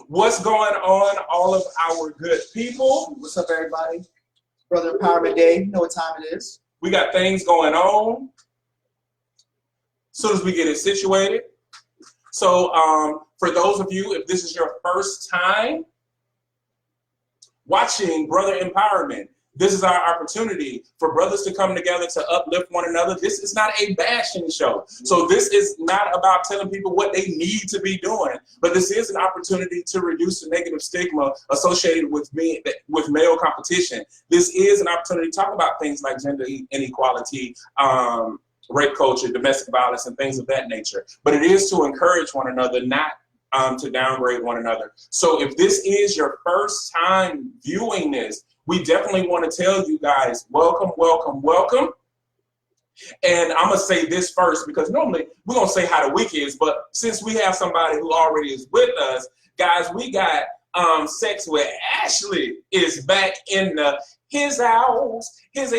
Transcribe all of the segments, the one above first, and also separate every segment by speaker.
Speaker 1: What's going on, all of our good people?
Speaker 2: What's up, everybody? Brother Empowerment Day. You know what time it is.
Speaker 1: We got things going on. As soon as we get it situated. So for those of you, if this is your first time watching Brother Empowerment, this is our opportunity for brothers to come together to uplift one another. This is not a bashing show. So this is not about telling people what they need to be doing, but this is an opportunity to reduce the negative stigma associated with male competition. This is an opportunity to talk about things like gender inequality, rape culture, domestic violence, and things of that nature. But it is to encourage one another, not to downgrade one another. So if this is your first time viewing this, we definitely want to tell you guys, welcome, welcome, welcome. And I'm going to say this first because normally we're going to say how the week is, but since we have somebody who already is with us, guys, we got Sex with Ashley is back in his house. His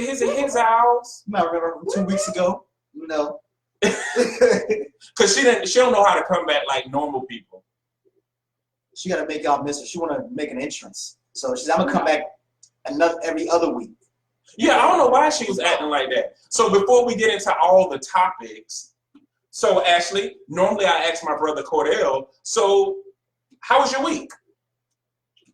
Speaker 1: house.
Speaker 2: You might remember from 2 weeks ago, you know.
Speaker 1: Because she don't know how to come back like normal people.
Speaker 2: She got to make y'all miss her. She want to make an entrance. So she's, I'm going to come back every other week.
Speaker 1: Yeah, I don't know why she was acting like that. So before we get into all the topics, so Ashley, normally I ask my brother Cordell, so how was your week?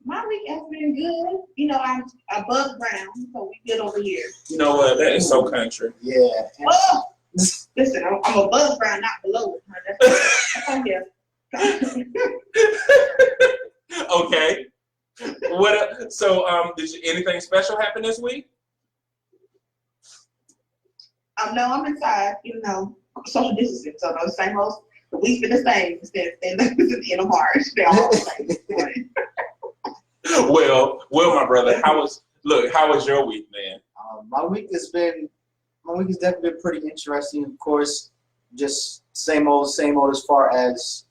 Speaker 3: My week has been good. You know, I'm above ground, so we good over here.
Speaker 1: You know what? That is so country.
Speaker 2: Yeah.
Speaker 3: Oh, listen, I'm above ground, not below it. That's on here.
Speaker 1: Okay. What? So, anything special happen this week?
Speaker 3: No, I'm inside. You know, social distancing. So the same old. The week's been the same instead of in a March. They're all the same.
Speaker 1: Well, my brother, how was your week, man?
Speaker 2: My week has definitely been pretty interesting. Of course, just same old as far as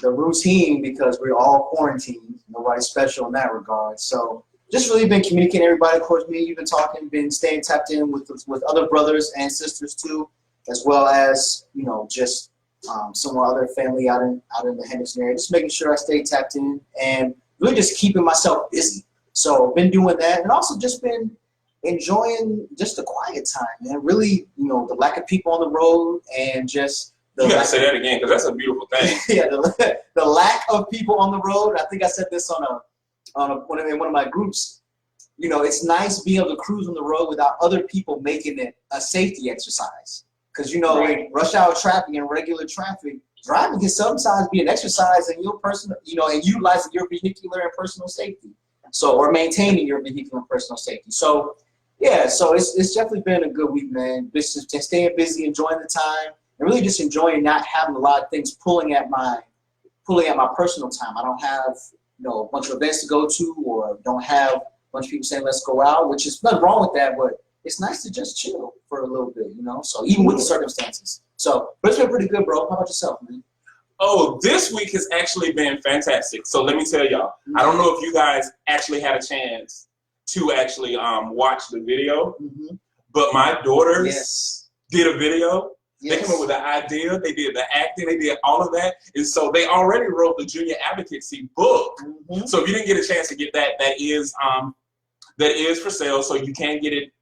Speaker 2: the routine, because we're all quarantined. Nobody's special in that regard. So just really been communicating everybody. Of course, me and you've been talking, been staying tapped in with other brothers and sisters too, as well as, you know, just some other family out in the Henderson area. Just making sure I stay tapped in and really just keeping myself busy. So been doing that, and also just been enjoying just the quiet time and really, you know, the lack of people on the road and just
Speaker 1: you gotta say that again, because that's a beautiful thing.
Speaker 2: Yeah, the lack of people on the road. I think I said this in one of my groups. You know, it's nice being able to cruise on the road without other people making it a safety exercise. Because, you know,
Speaker 3: right.
Speaker 2: In rush hour traffic and regular traffic, driving can sometimes be an exercise in your personal, you know, and utilizing your vehicular and personal safety. So, or maintaining your vehicular and personal safety. So, yeah, so it's definitely been a good week, man. Just staying busy, enjoying the time, and really just enjoying not having a lot of things pulling at my personal time. I don't have, you know, a bunch of events to go to, or don't have a bunch of people saying let's go out, which is nothing wrong with that, but it's nice to just chill for a little bit, you know. So even with the circumstances. So, but it's been pretty good, bro. How about yourself, man?
Speaker 1: Oh, this week has actually been fantastic. So let me tell y'all, I don't know if you guys actually had a chance to actually watch the video, but my daughters did a video. They came up with the idea, they did the acting, they did all of that. And so they already wrote the Junior Advocacy book. So if you didn't get a chance to get that, that is for sale. So you can get it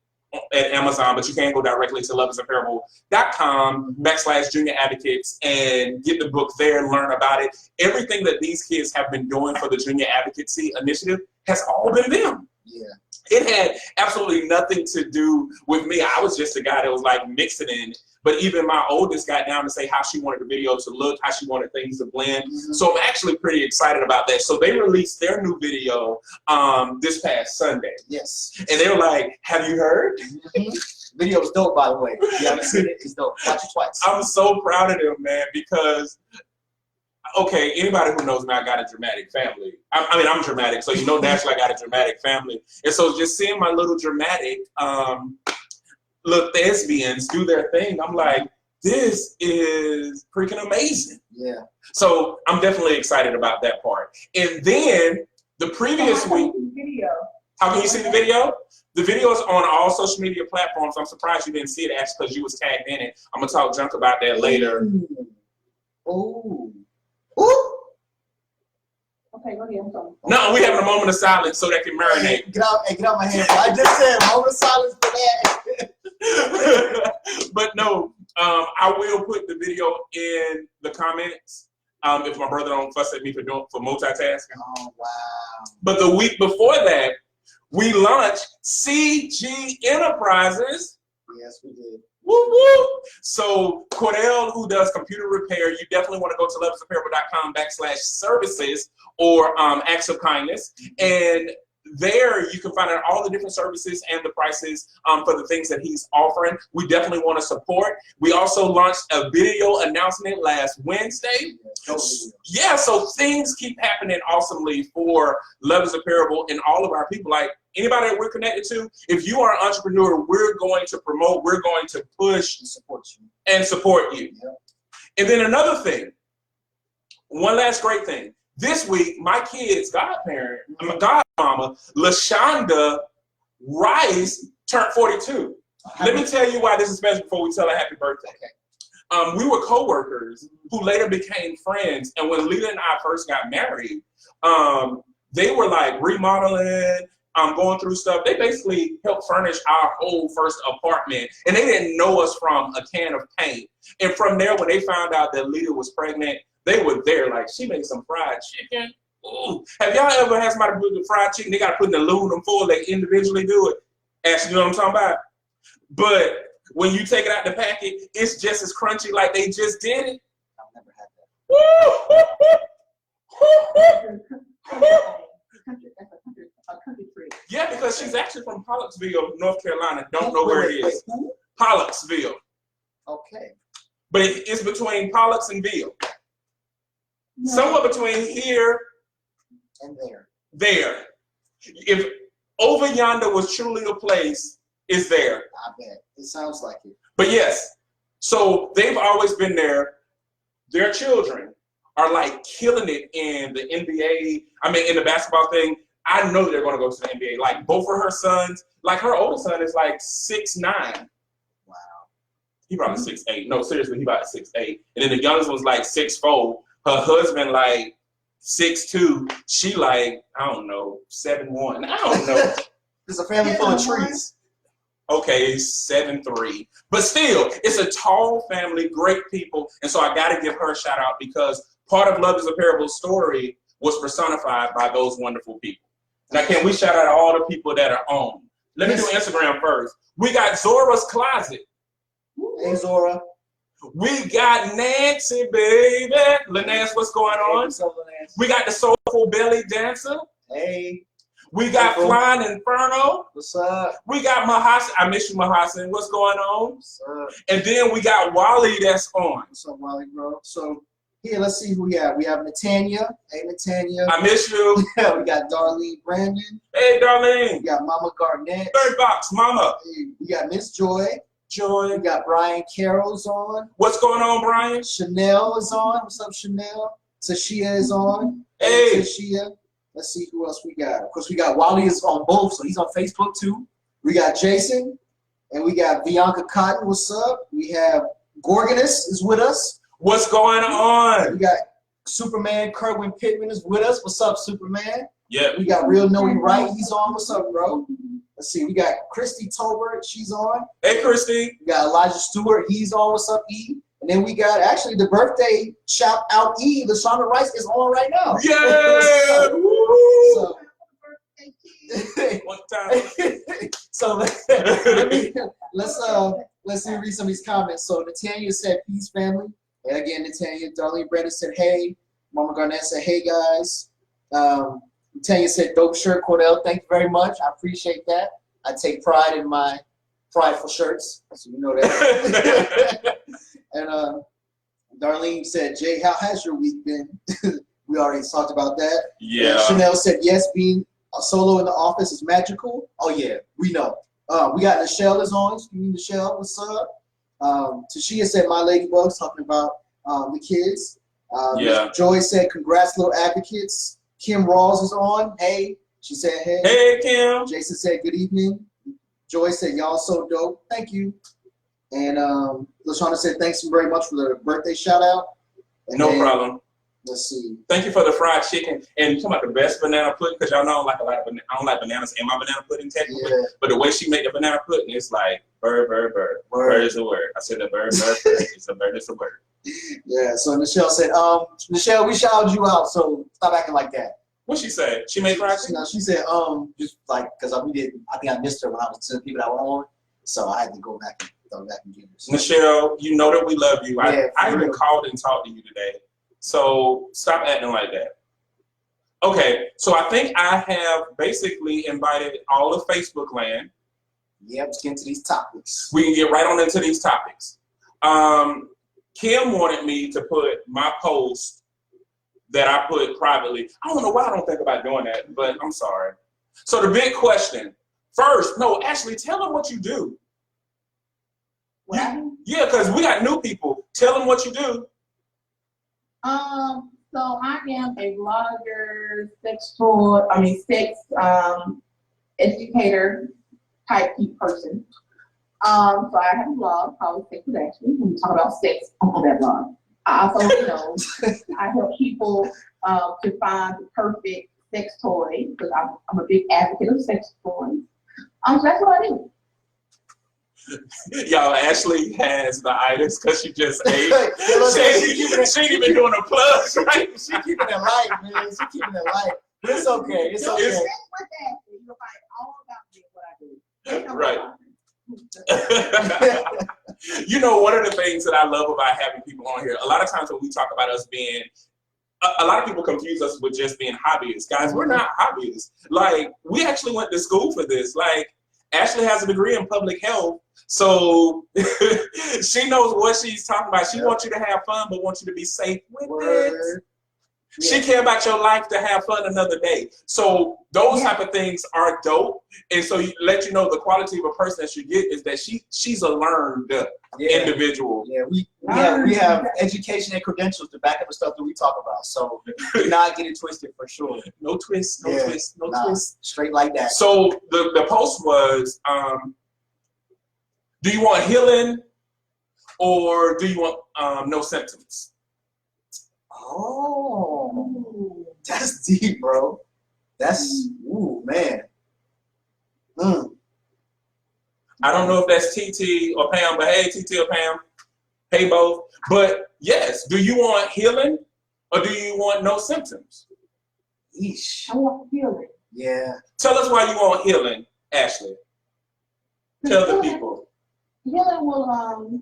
Speaker 1: at Amazon, but you can go directly to loveisapparable.com/Junior Advocates and get the book there and learn about it. Everything that these kids have been doing for the Junior Advocacy Initiative has all been them.
Speaker 2: Yeah.
Speaker 1: It had absolutely nothing to do with me. I was just a guy that was like mixing in. But even my oldest got down to say how she wanted the video to look, how she wanted things to blend. So I'm actually pretty excited about that. So they released their new video this past Sunday.
Speaker 2: Yes.
Speaker 1: And they were like, have you heard?
Speaker 2: Video is dope, by the way. If you haven't seen it, it's dope. Watch it twice.
Speaker 1: I'm so proud of them, man, because, okay, anybody who knows me, I got a dramatic family. I mean, I'm dramatic, so you know naturally I got a dramatic family. And so just seeing my little dramatic little thespians do their thing, I'm like, this is freaking amazing.
Speaker 2: Yeah.
Speaker 1: So I'm definitely excited about that part. And then the previous week, how can you see the video? The video is on all social media platforms. I'm surprised you didn't see it, Ash, because you was tagged in it. I'm gonna talk junk about that later.
Speaker 2: Ooh. Ooh.
Speaker 3: Okay, go ahead. I'm sorry.
Speaker 1: No, we having a moment of silence so they can marinate.
Speaker 2: Hey, get out my hand. I just said moment of silence for that.
Speaker 1: But no, I will put the video in the comments. If my brother don't fuss at me for multitasking.
Speaker 2: Oh wow!
Speaker 1: But the week before that, we launched CGEE Enterprises.
Speaker 2: Yes, we did.
Speaker 1: Woo woo! So Cordell, who does computer repair, you definitely want to go to levelsofparable.com/services or acts of kindness, and there you can find out all the different services and the prices for the things that he's offering. We definitely want to support. We also launched a video announcement last Wednesday. Yeah, so things keep happening awesomely for Levels of Parable and all of our people. Like anybody that we're connected to, if you are an entrepreneur, we're going to promote, we're going to push and support you.
Speaker 2: Yeah.
Speaker 1: And then another thing, one last great thing. This week, my kid's godparent, my godmama, LaShaunda Rice, turned 42. Let me tell you why this is special before we tell her happy birthday. We were co-workers who later became friends, and when Lita and I first got married, they were like remodeling, going through stuff. They basically helped furnish our whole first apartment, and they didn't know us from a can of paint. And from there, when they found out that Lita was pregnant, they were there, like, she made some fried chicken. Ooh. Have y'all ever had somebody put the fried chicken? They got to put in the aluminum foil, they individually do it. Actually, you know what I'm talking about? But when you take it out the packet, it's just as crunchy like they just did it.
Speaker 2: I've never had that.
Speaker 1: Yeah, because she's actually from Pollocksville, North Carolina. Don't know where it is. Pollocksville.
Speaker 2: Okay.
Speaker 1: But it's between Pollocks and Ville. No. Somewhere between here
Speaker 2: and there.
Speaker 1: There. If over yonder was truly a place, it's there.
Speaker 2: I bet. It sounds like it.
Speaker 1: But yes, so they've always been there. Their children are like killing it in the NBA. I mean, in the basketball thing. I know they're going to go to the NBA. Like both of her sons, like her oldest son is like 6'9".
Speaker 2: Wow.
Speaker 1: He probably 6'8". No, seriously, he about 6'8". And then the youngest one's like 6'4". Her husband like 6'2". She like, I don't know, 7'1". I don't know.
Speaker 2: It's a family full of trees.
Speaker 1: Okay, 7'3". But still, it's a tall family, great people. And so I got to give her a shout out because part of Love is a Parable's story was personified by those wonderful people. Now, can we shout out all the people that are on? Let me do Instagram first. We got Zora's Closet.
Speaker 2: Hey, Zora.
Speaker 1: We got Nancy, baby. Lanance, what's going on?
Speaker 2: What's up, Lanance?
Speaker 1: We got the Soulful Belly Dancer.
Speaker 2: Hey.
Speaker 1: We got Flying Inferno.
Speaker 2: What's up?
Speaker 1: We got Mahasin. I miss you, Mahasin. What's going on?
Speaker 2: What's up?
Speaker 1: And then we got Wally that's on.
Speaker 2: What's up, Wally, bro? So, here, let's see who we have. We have Natanya. Hey, Natanya.
Speaker 1: I miss you.
Speaker 2: Yeah, we got Darlene Brandon.
Speaker 1: Hey, Darlene.
Speaker 2: We got Mama Garnett.
Speaker 1: Bird Box, Mama.
Speaker 2: Hey, we got Miss Joy.
Speaker 1: Joy.
Speaker 2: We got Brian Carroll's on.
Speaker 1: What's going on, Brian?
Speaker 2: Chanel is on. What's up, Chanel? Tashia is on.
Speaker 1: Hey.
Speaker 2: Tashia. Let's see who else we got. Of course, we got Wally is on both, so he's on Facebook too. We got Jason. And we got Bianca Cotton. What's up? We have Gorgonus is with us.
Speaker 1: What's going on?
Speaker 2: We got Superman Kerwin Pittman is with us. What's up, Superman?
Speaker 1: Yeah.
Speaker 2: We got Real Noe Wright. He's on. What's up, bro? Let's see. We got Christy Tolbert. She's on.
Speaker 1: Hey, Christy.
Speaker 2: We got Elijah Stewart. He's on. What's up, E? And then we got actually the birthday shout out E. LaShaunda Rice is on right now.
Speaker 1: Yeah.
Speaker 2: So,
Speaker 1: one time.
Speaker 2: so let's read some of these comments. So Natanya said, "Peace, family." And again, Natanya, Darlene Brandon said, "Hey." Mama Garnett said, "Hey guys." Natanya said, "Dope shirt, Cordell. Thank you very much. I appreciate that. I take pride in my prideful shirts, so you know that." And Darlene said, "Jay, how has your week been?" We already talked about that.
Speaker 1: Yeah.
Speaker 2: And Chanel said, "Yes, being a solo in the office is magical." Oh yeah, we know. We got Michelle is on. Michelle, what's up? Tashia said, "My ladybug's," talking about the kids.
Speaker 1: Yeah.
Speaker 2: Joy said, "Congrats, little advocates." Kim Rawls is on. Hey, she said, "Hey."
Speaker 1: Hey, Kim.
Speaker 2: Jason said, "Good evening." Joy said, "Y'all so dope. Thank you." And LaShaunda said, "Thanks very much for the birthday shout out." And
Speaker 1: no problem.
Speaker 2: Let's see.
Speaker 1: Thank you for the fried chicken. And you talking about the best banana pudding, because y'all know I don't like a lot of I don't like bananas in my banana pudding technically.
Speaker 2: Yeah.
Speaker 1: But the way she made the banana pudding, it's like bird, bird, bird. Bird is a word. I said the bird, bird, bird. It's a bird, it's a word.
Speaker 2: Yeah. So Michelle said, Michelle, we shouted you out, so stop acting like that.
Speaker 1: What she said? She made fried chicken?
Speaker 2: No, she said, just like, because I think I missed her when I was telling people that were on, so I had to go back and get her. So,
Speaker 1: Michelle, you know that we love you.
Speaker 2: Yeah,
Speaker 1: I even called and talked to you today. So stop acting like that. Okay, so I think I have basically invited all of Facebook land.
Speaker 2: Yeah, let's get into these topics.
Speaker 1: We can get right on into these topics. Kim wanted me to put my post that I put privately. I don't know why I don't think about doing that, but I'm sorry. So the big question. First, no, actually tell them what you do. Yeah, because we got new people. Tell them what you do.
Speaker 3: So I am a blogger, sex educator type person. So I have a blog called Sex Actually. We talk about sex on that blog. I also, I help people to find the perfect sex toy, because I'm a big advocate of sex toys. So that's what I do.
Speaker 1: Y'all, Ashley has the itis because she just ate. She ain't even doing a plug, right?
Speaker 2: She keeping it light, man. She keeping it light. But it's okay. It's okay.
Speaker 3: You'll find all about me what I do.
Speaker 1: Right. You know, one of the things that I love about having people on here, a lot of times when we talk about us being, a lot of people confuse us with just being hobbyists. Guys, we're not hobbyists. Like, we actually went to school for this. Like, Ashley has a degree in public health, so she knows what she's talking about. She wants you to have fun, but wants you to be safe with it. Yeah. She care about your life to have fun another day. So those type of things are dope. And so you let you know the quality of a person that you get is that she's a learned individual.
Speaker 2: Yeah, we have education and credentials to back up the stuff that we talk about. So do not get it twisted for sure.
Speaker 1: No twist, no twist, no twist.
Speaker 2: Straight like that.
Speaker 1: So the post was, do you want healing or do you want no symptoms?
Speaker 2: Oh, that's deep, bro. That's, ooh, man.
Speaker 1: I don't know if that's TT or Pam, but hey, TT or Pam, hey both. But yes, do you want healing or do you want no symptoms?
Speaker 2: Yeesh.
Speaker 3: I want healing.
Speaker 2: Yeah.
Speaker 1: Tell us why you want healing, Ashley. Tell the people.
Speaker 3: Healing will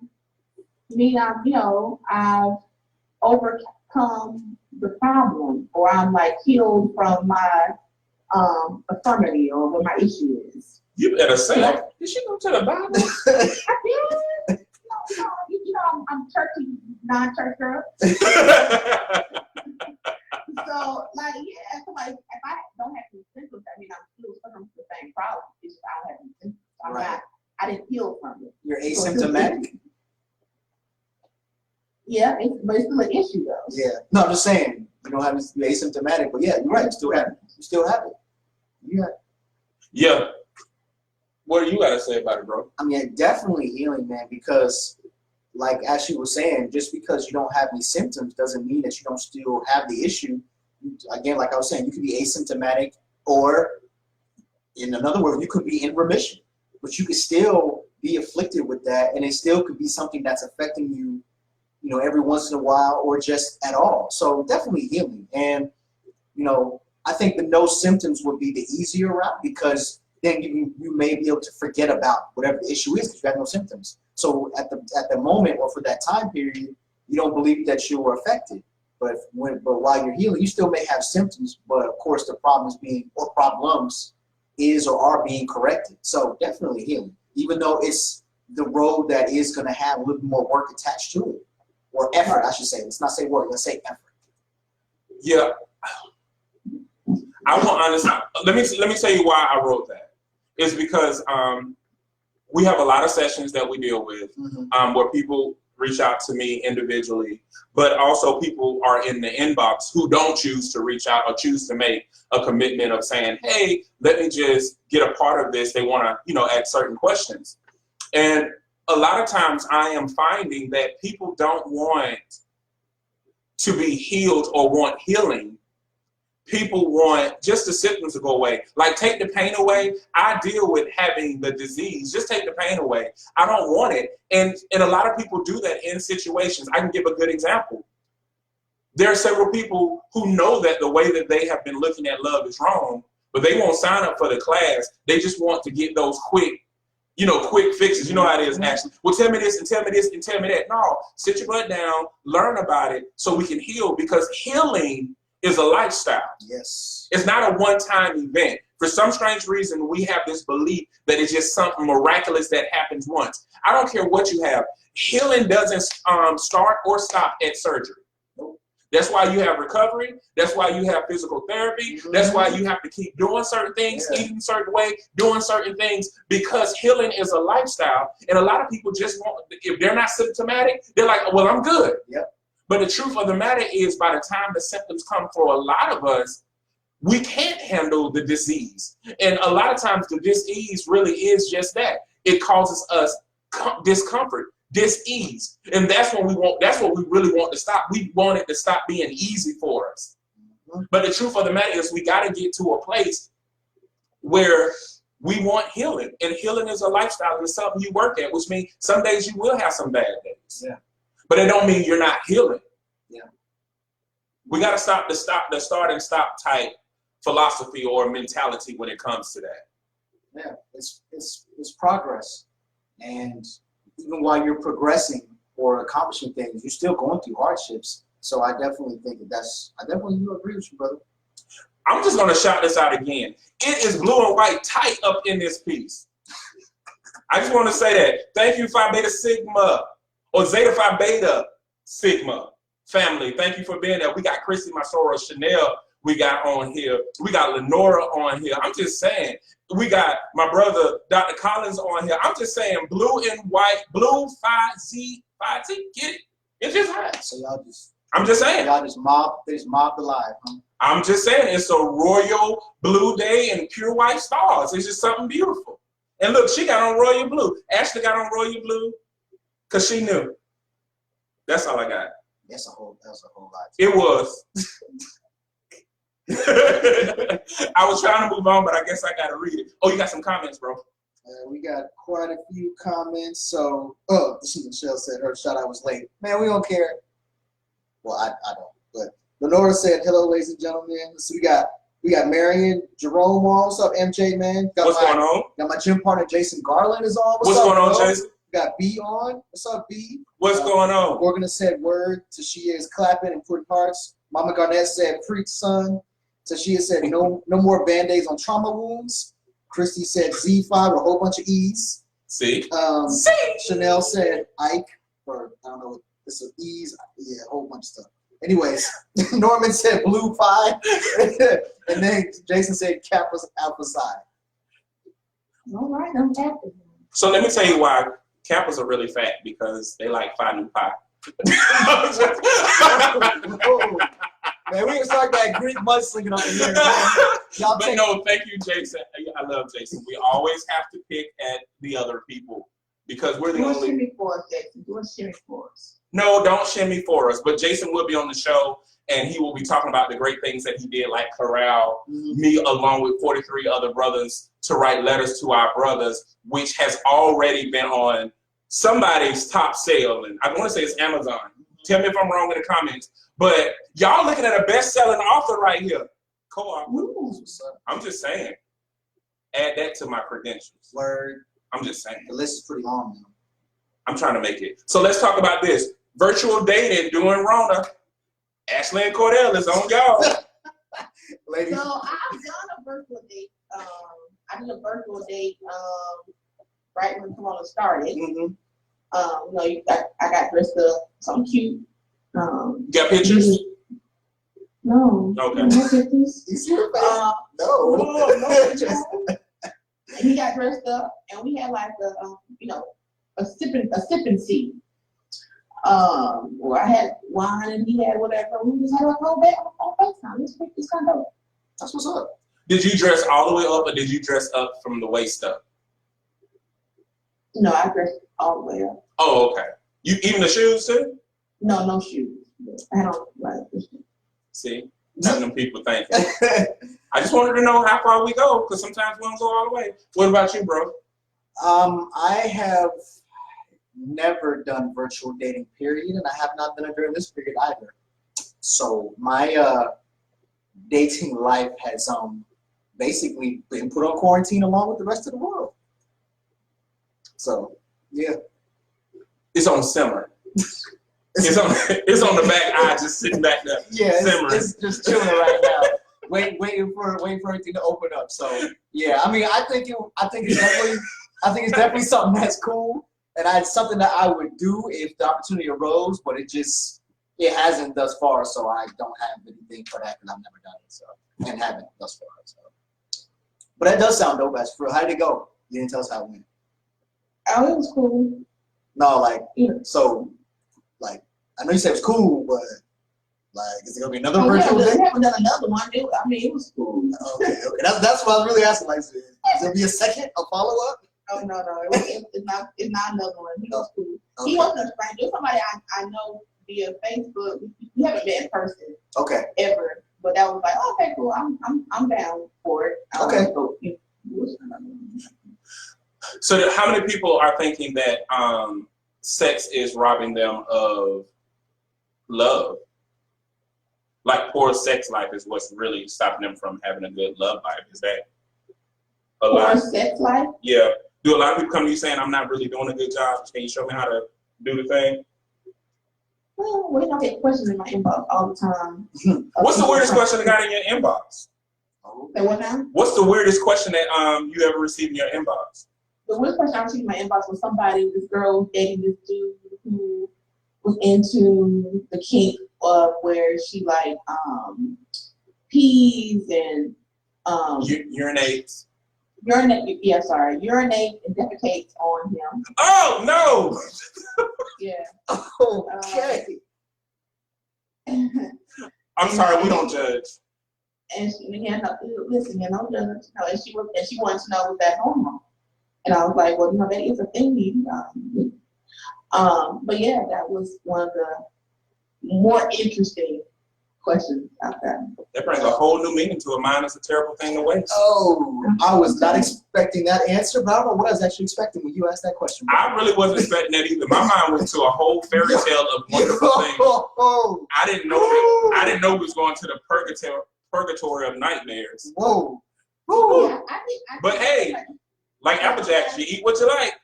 Speaker 3: mean I've overcome the problem, or I'm like healed from my affirmity or what my issue is.
Speaker 1: You better say that. Did she go to the Bible?
Speaker 3: I did. I'm churchy, non-church girl. So, like, yeah, so like, if I don't have any symptoms, I mean, I'm still suffering from the same problem. It's just I don't have any symptoms. I didn't heal from it.
Speaker 2: You're asymptomatic.
Speaker 3: Yeah, but it's still an issue though.
Speaker 2: Yeah. No, I'm just saying, you don't have to be asymptomatic, but yeah, you're right. You still have it. You still have it. Yeah.
Speaker 1: Yeah. What do you got to say about it, bro?
Speaker 2: I mean, definitely healing, man, because like Ashley was saying, just because you don't have any symptoms doesn't mean that you don't still have the issue. Again, like I was saying, you could be asymptomatic, or in another word, you could be in remission, but you could still be afflicted with that, and it still could be something that's affecting you, you know, every once in a while or just at all. So definitely healing. And, you know, I think the no symptoms would be the easier route, because then you may be able to forget about whatever the issue is because you have no symptoms. So at the moment or for that time period, you don't believe that you were affected. But while you're healing, you still may have symptoms, but of course the problems is or are being corrected. So definitely healing, even though it's the road that is going to have a little more work attached to it, or effort, I should say. Let's not say work, let's say effort.
Speaker 1: Yeah. I want honestly. Let me tell you why I wrote that. It's because we have a lot of sessions that we deal with where people reach out to me individually, but also people are in the inbox who don't choose to reach out or choose to make a commitment of saying, hey, let me just get a part of this. They want to, you know, ask certain questions. And a lot of times I am finding that people don't want to be healed or want healing. People want just the symptoms to go away. Like, take the pain away. I deal with having the disease. Just take the pain away. I don't want it. And a lot of people do that in situations. I can give a good example. There are several people who know that the way that they have been looking at love is wrong, but they won't sign up for the class. They just want to get those quick fixes. You know how it is, Ashley. Well, tell me this and tell me this and tell me that. No, sit your butt down, learn about it so we can heal, because healing is a lifestyle.
Speaker 2: Yes.
Speaker 1: It's not a one-time event. For some strange reason, we have this belief that it's just something miraculous that happens once. I don't care what you have. Healing doesn't start or stop at surgery. That's why you have recovery. That's why you have physical therapy. That's why you have to keep doing certain things, eating a certain way, doing certain things, because healing is a lifestyle. And a lot of people just want, if they're not symptomatic, they're like, well, I'm good.
Speaker 2: Yep.
Speaker 1: But the truth of the matter is, by the time the symptoms come for a lot of us, we can't handle the disease. And a lot of times the disease really is just that. It causes us discomfort, dis-ease. And that's what we really want to stop. We want it to stop being easy for us. But the truth of the matter is, we got to get to a place where we want healing. And healing is a lifestyle. It's something you work at, which means some days you will have some bad days.
Speaker 2: Yeah.
Speaker 1: But it don't mean you're not healing.
Speaker 2: Yeah.
Speaker 1: We got to stop the start and stop type philosophy or mentality when it comes to that.
Speaker 2: Yeah, it's progress. And even while you're progressing or accomplishing things, you're still going through hardships. So I definitely think I definitely do agree with you, brother.
Speaker 1: I'm just going to shout this out again. It is blue and white tight up in this piece. I just want to say that. Thank you, Phi Beta Sigma, or Zeta Phi Beta Sigma family. Thank you for being there. We got Chrissy Masoro Chanel. We got on here. We got Lenora on here. I'm just saying. We got my brother, Dr. Collins, on here. I'm just saying, blue and white, blue, Phi Z, get it? It's just hot.
Speaker 2: So y'all just.
Speaker 1: I'm just saying.
Speaker 2: Y'all just mob the live, huh?
Speaker 1: I'm just saying, it's a royal blue day and pure white stars. It's just something beautiful. And look, she got on royal blue. Ashley got on royal blue because she knew. That's all I got.
Speaker 2: That's a whole lot.
Speaker 1: It was. I was trying to move on, but I guess I got to read it. Oh, you got some comments, bro.
Speaker 2: We got quite a few comments. So, this is Michelle said her shout out was late. Man, we don't care. Well, I don't. But Lenora said, hello, ladies and gentlemen. So we got Marion Jerome on. What's up, MJ, man?
Speaker 1: What's going on?
Speaker 2: Got my gym partner, Jason Garland, is on.
Speaker 1: What's going on, Jason?
Speaker 2: We got B on. What's up, B?
Speaker 1: What's going on?
Speaker 2: Morgan said word. Tashia is clapping and putting hearts. Mama Garnett said, preach, son. Tashia said, no more Band-Aids on trauma wounds. Christy said, Z5 with a whole bunch of E's.
Speaker 1: See?
Speaker 2: Chanel said, Ike, or I don't know, this is E's. Yeah, a whole bunch of stuff. Anyways, Norman said blue 5. And then Jason said Kappa Alpha Psi.
Speaker 3: All right, I'm happy.
Speaker 1: So let me tell you why Kappas are really fat, because they like Phi Nu Pi.
Speaker 2: Man, we can start that Greek mudslinging up in here.
Speaker 1: But no, thank you, Jason. I love Jason. We always have to pick at the other people because we're the only.
Speaker 3: Do a shimmy for us, Jason. Do a shimmy for us.
Speaker 1: No, don't shimmy for us. But Jason will be on the show, and he will be talking about the great things that he did, like corral me along with 43 other brothers to write letters to our brothers, which has already been on somebody's top sale, and I want to say it's Amazon. Tell me if I'm wrong in the comments. But y'all looking at a best-selling author right here. Co-op. I'm just saying. Add that to my credentials.
Speaker 2: Word.
Speaker 1: I'm just saying.
Speaker 2: The list is pretty long now.
Speaker 1: I'm trying to make it. So let's talk about this. Virtual dating during Rona. Ashley and Cordell is on y'all.
Speaker 2: Ladies.
Speaker 3: So I've done a virtual date. I did a virtual date right when Corona started.
Speaker 1: Mm-hmm.
Speaker 3: I got dressed up, something cute.
Speaker 1: You got pictures?
Speaker 3: No.
Speaker 1: Okay.
Speaker 3: No pictures.
Speaker 2: No pictures.
Speaker 3: And he got dressed up, and we had like a sipping seat. Where I had wine and he had whatever. We just had a whole bed on FaceTime. It's kind of dope.
Speaker 2: That's what's up.
Speaker 1: Did you dress all the way up, or did you dress up from the waist up?
Speaker 3: No, I dressed all the way up.
Speaker 1: Oh, okay. You even the shoes too?
Speaker 3: No shoes. I don't like this.
Speaker 1: See, having them people thinking. I just wanted to know how far we go, because sometimes we don't go all the way. What about you, bro?
Speaker 2: I have never done virtual dating, period, and I have not done it during this period either. So my dating life has basically been put on quarantine along with the rest of the world. So yeah,
Speaker 1: It's on simmer. It's on the back eye, just sitting back there, simmering.
Speaker 2: It's just chilling right now, waiting for everything to open up. So yeah, I mean, I think it's definitely something that's cool, and it's something that I would do if the opportunity arose. But it hasn't thus far, so I don't have anything for that, because I've never done it, so and haven't thus far. So, but that does sound dope. As for how did it go? You didn't tell us how it went.
Speaker 3: Oh, it was cool.
Speaker 2: No, so, I know you said it was cool, but is it gonna be another virtual
Speaker 3: day?
Speaker 2: Day?
Speaker 3: We haven't done another one, dude. I mean, it was cool.
Speaker 2: Okay. That's what I was really asking. Is there be a follow up?
Speaker 3: Oh no, it's not another one. He was cool.
Speaker 2: Okay.
Speaker 3: He wasn't a stranger. He was somebody I know via Facebook. We haven't met in person.
Speaker 2: Okay.
Speaker 3: Ever, but that was like, okay, cool. I'm down for it.
Speaker 2: Okay.
Speaker 1: So how many people are thinking that sex is robbing them of love? Like poor sex life is what's really stopping them from having a good love life. Is that a lot?
Speaker 3: Poor sex life?
Speaker 1: Yeah. Do a lot of people come to you saying, I'm not really doing a good job? Can you show me how to do the thing?
Speaker 3: Well, we don't get questions in my inbox all the time.
Speaker 1: What's the weirdest question that got in your inbox?
Speaker 3: Say what now?
Speaker 1: What's the weirdest question that you ever received in your inbox?
Speaker 3: The weirdest question I received in my inbox was this girl was dating this dude who was into the kink of where she pees and
Speaker 1: urinates.
Speaker 3: Urinate and defecates on him.
Speaker 1: Oh no!
Speaker 3: Yeah.
Speaker 2: Okay.
Speaker 1: I'm sorry, we don't judge.
Speaker 3: And listen, no judge. And she wanted to know was that homo. And I was like, well, that is a thing. But yeah, that was one of the more interesting questions out there.
Speaker 1: That brings a whole new meaning to it. Mine is a terrible thing to waste.
Speaker 2: Oh, I was not expecting that answer, but I don't know what I was actually expecting when you asked that question.
Speaker 1: I really wasn't expecting that either. My mind went to a whole fairy tale of wonderful things. I didn't know we was going to the purgatory of nightmares.
Speaker 2: Whoa.
Speaker 3: Yeah,
Speaker 1: But hey, like Apple Jacks, you eat what you like.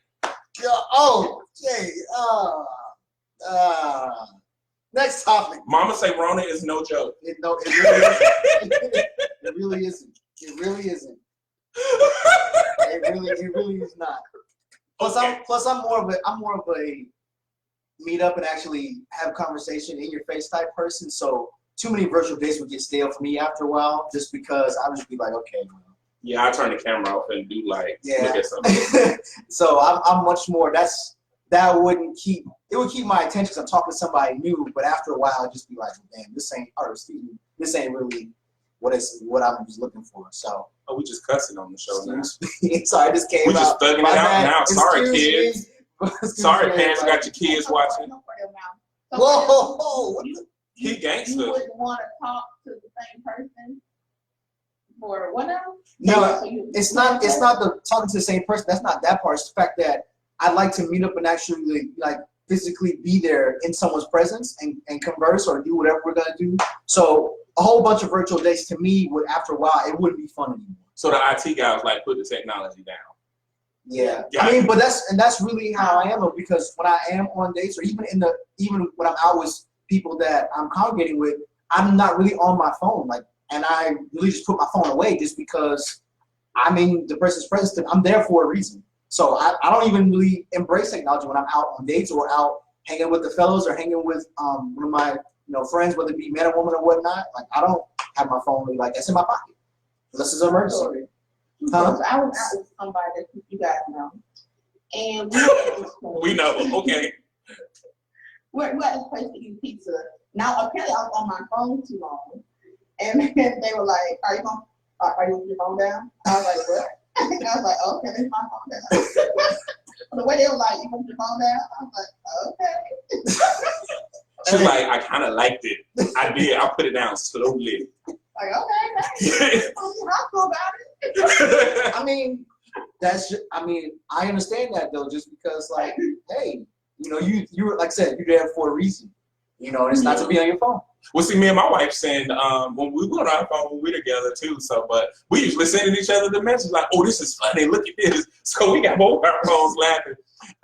Speaker 2: Next topic.
Speaker 1: Mama say Rona is no joke.
Speaker 2: It really isn't. It really isn't. It really is not. Plus, I'm more of a meet up and actually have conversation in your face type person. So too many virtual dates would get stale for me after a while, just because I would just be like, okay.
Speaker 1: Yeah, I turn the camera off and do look at something.
Speaker 2: So I'm much more. That would keep my attention because I'm talking to somebody new. But after a while, I'd just be like, damn, this ain't really what I was looking for. So.
Speaker 1: Oh, we just cussing on the show now.
Speaker 2: Sorry, this came out.
Speaker 1: We just thugging it out now. Sorry, kids. Sorry,
Speaker 2: me,
Speaker 1: parents got your kids watching.
Speaker 2: Whoa!
Speaker 1: He gangster.
Speaker 3: You wouldn't want to talk to the same person for what now?
Speaker 2: No, it's not the talking to the same person. That's not that part. It's the fact that I'd like to meet up and actually physically be there in someone's presence and converse or do whatever we're gonna do. So a whole bunch of virtual dates to me would, after a while, it wouldn't be fun anymore.
Speaker 1: So the IT guy was like, put the technology down.
Speaker 2: Yeah. I mean, but that's really how I am though, because when I am on dates or even when I'm out with people that I'm congregating with, I'm not really on my phone. And I really just put my phone away just because I'm in the person's presence. I'm there for a reason. So I don't even really embrace technology when I'm out on dates or out hanging with the fellows or hanging with one of my friends, whether it be man or woman or whatnot. I don't have my phone really that's in my pocket unless it's an emergency.
Speaker 3: Huh? So I was out with somebody that you guys know, and
Speaker 1: we know. Okay.
Speaker 3: We're at this place to eat pizza. Now apparently I was on my phone too long, and they were like, "Are you with your phone down?" I was like, "What?" I was like, "Okay, leave my phone down." The way they were like, "You want your phone down?" I was like, "Okay."
Speaker 1: She's like, I kind of liked it. I did. I put it down slowly.
Speaker 3: Like, okay, about it.
Speaker 2: I mean, I understand that though, just because like, hey, you know, you were like I said, you're there for a reason. You know, and it's not to be on your phone.
Speaker 1: Well, see, me and my wife send when we were on our phone when we're together too. So, but we usually sending each other the message like, "Oh, this is funny. Look at this." So we got both our phones laughing.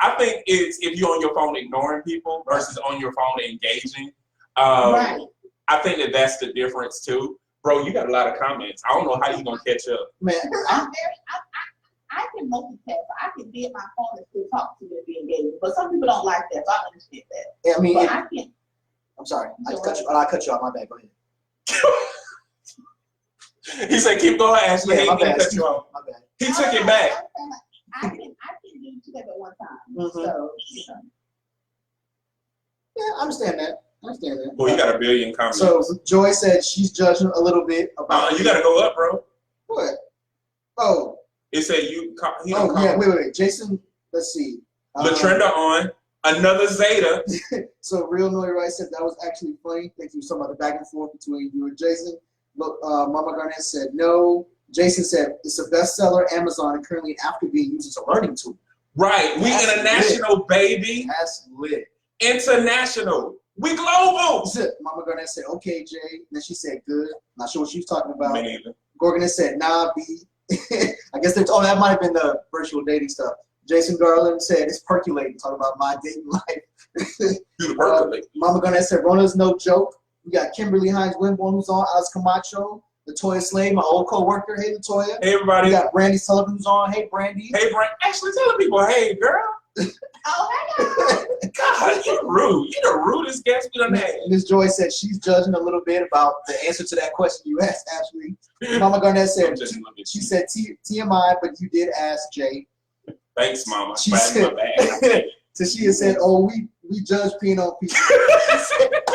Speaker 1: I think it's if you're on your phone ignoring people versus on your phone engaging.
Speaker 3: Right.
Speaker 1: I think that's the difference too, bro. You got a lot of comments. I don't know how you gonna catch up.
Speaker 2: Man,
Speaker 3: I can multitask. I can be at my phone and still talk to you and be engaged. But some people don't like that, so I understand that.
Speaker 2: I mean,
Speaker 3: but I can't.
Speaker 2: I'm sorry. I cut you off. My bad. Go ahead.
Speaker 1: He said, "Keep going, Ashley."
Speaker 2: Yeah,
Speaker 1: He
Speaker 2: my bad.
Speaker 1: cut you off.
Speaker 2: My bad.
Speaker 1: He took it back.
Speaker 3: I can do two things at one time.
Speaker 2: Mm-hmm.
Speaker 3: So, you know.
Speaker 2: Yeah, I understand that.
Speaker 1: Well, you got a billion comments.
Speaker 2: So Joy said she's judging a little bit about.
Speaker 1: You got to go up, bro.
Speaker 2: What? Oh.
Speaker 1: It said you.
Speaker 2: Yeah. Wait. Jason. Let's see.
Speaker 1: LaShaunda on another Zeta.
Speaker 2: So Real Noy Rice said that was actually funny. Thank you so much. The back and forth between you and Jason. Look, Mama Garnett said no. Jason said it's a bestseller, Amazon, and currently after being used as a learning tool.
Speaker 1: Right. We
Speaker 2: That's
Speaker 1: international,
Speaker 2: lit.
Speaker 1: baby.
Speaker 2: That's lit.
Speaker 1: International. We global.
Speaker 2: That's it. Mama Garnett said, okay, Jay. And then she said, good. Not sure what she was talking about.
Speaker 1: Me neither.
Speaker 2: Gorgonet said, nah, B. I guess that might have been the virtual dating stuff. Jason Garland said, it's percolating, talking about my dating life. Mama Garnett said, Rona's no joke. We got Kimberly Hines Winborn, who's on, Alex Camacho, Latoya Slade, my old co-worker. Hey, Latoya.
Speaker 1: Hey, everybody.
Speaker 2: We got Brandy Sullivan, who's on. Hey, Brandy.
Speaker 1: Hey, Brandy. Actually, telling people, hey, girl.
Speaker 3: Oh, hey,
Speaker 1: God, you're rude. You're the rudest guest we done had.
Speaker 2: Miss Joy said she's judging a little bit about the answer to that question you asked, Ashley. Mama Garnett said, she said TMI, but you did ask Jay.
Speaker 1: Thanks, Mama.
Speaker 2: She said, so she had said, oh, we judge peeing on people.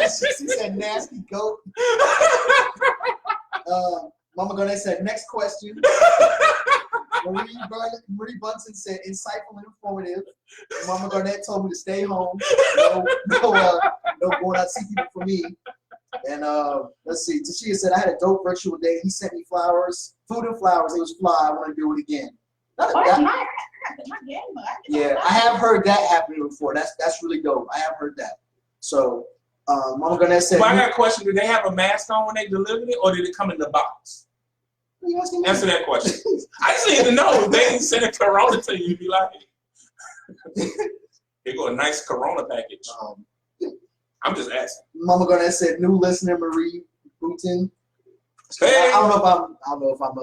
Speaker 2: She said, nasty goat. Mama Garnett said, next question. Marie Bunsen said, insightful and informative. Mama Garnett told me to stay home. No going out to see people for me. And let's see. Tashia said, I had a dope virtual day. He sent me flowers, food and flowers. It was fly. I want to do it again. Yeah, I have heard that happening before. That's really dope. I have heard that. So, Mama Garnett said,
Speaker 1: well, I got a question. Did they have a mask on when they delivered it, or did it come in the box? Answer that question. I just need to know. They ain't send a Corona to you. Be like, they got a nice Corona package. I'm just asking.
Speaker 2: Mama Garnett said, new listener Marie Boutin.
Speaker 1: Hey.
Speaker 2: I don't know if I'm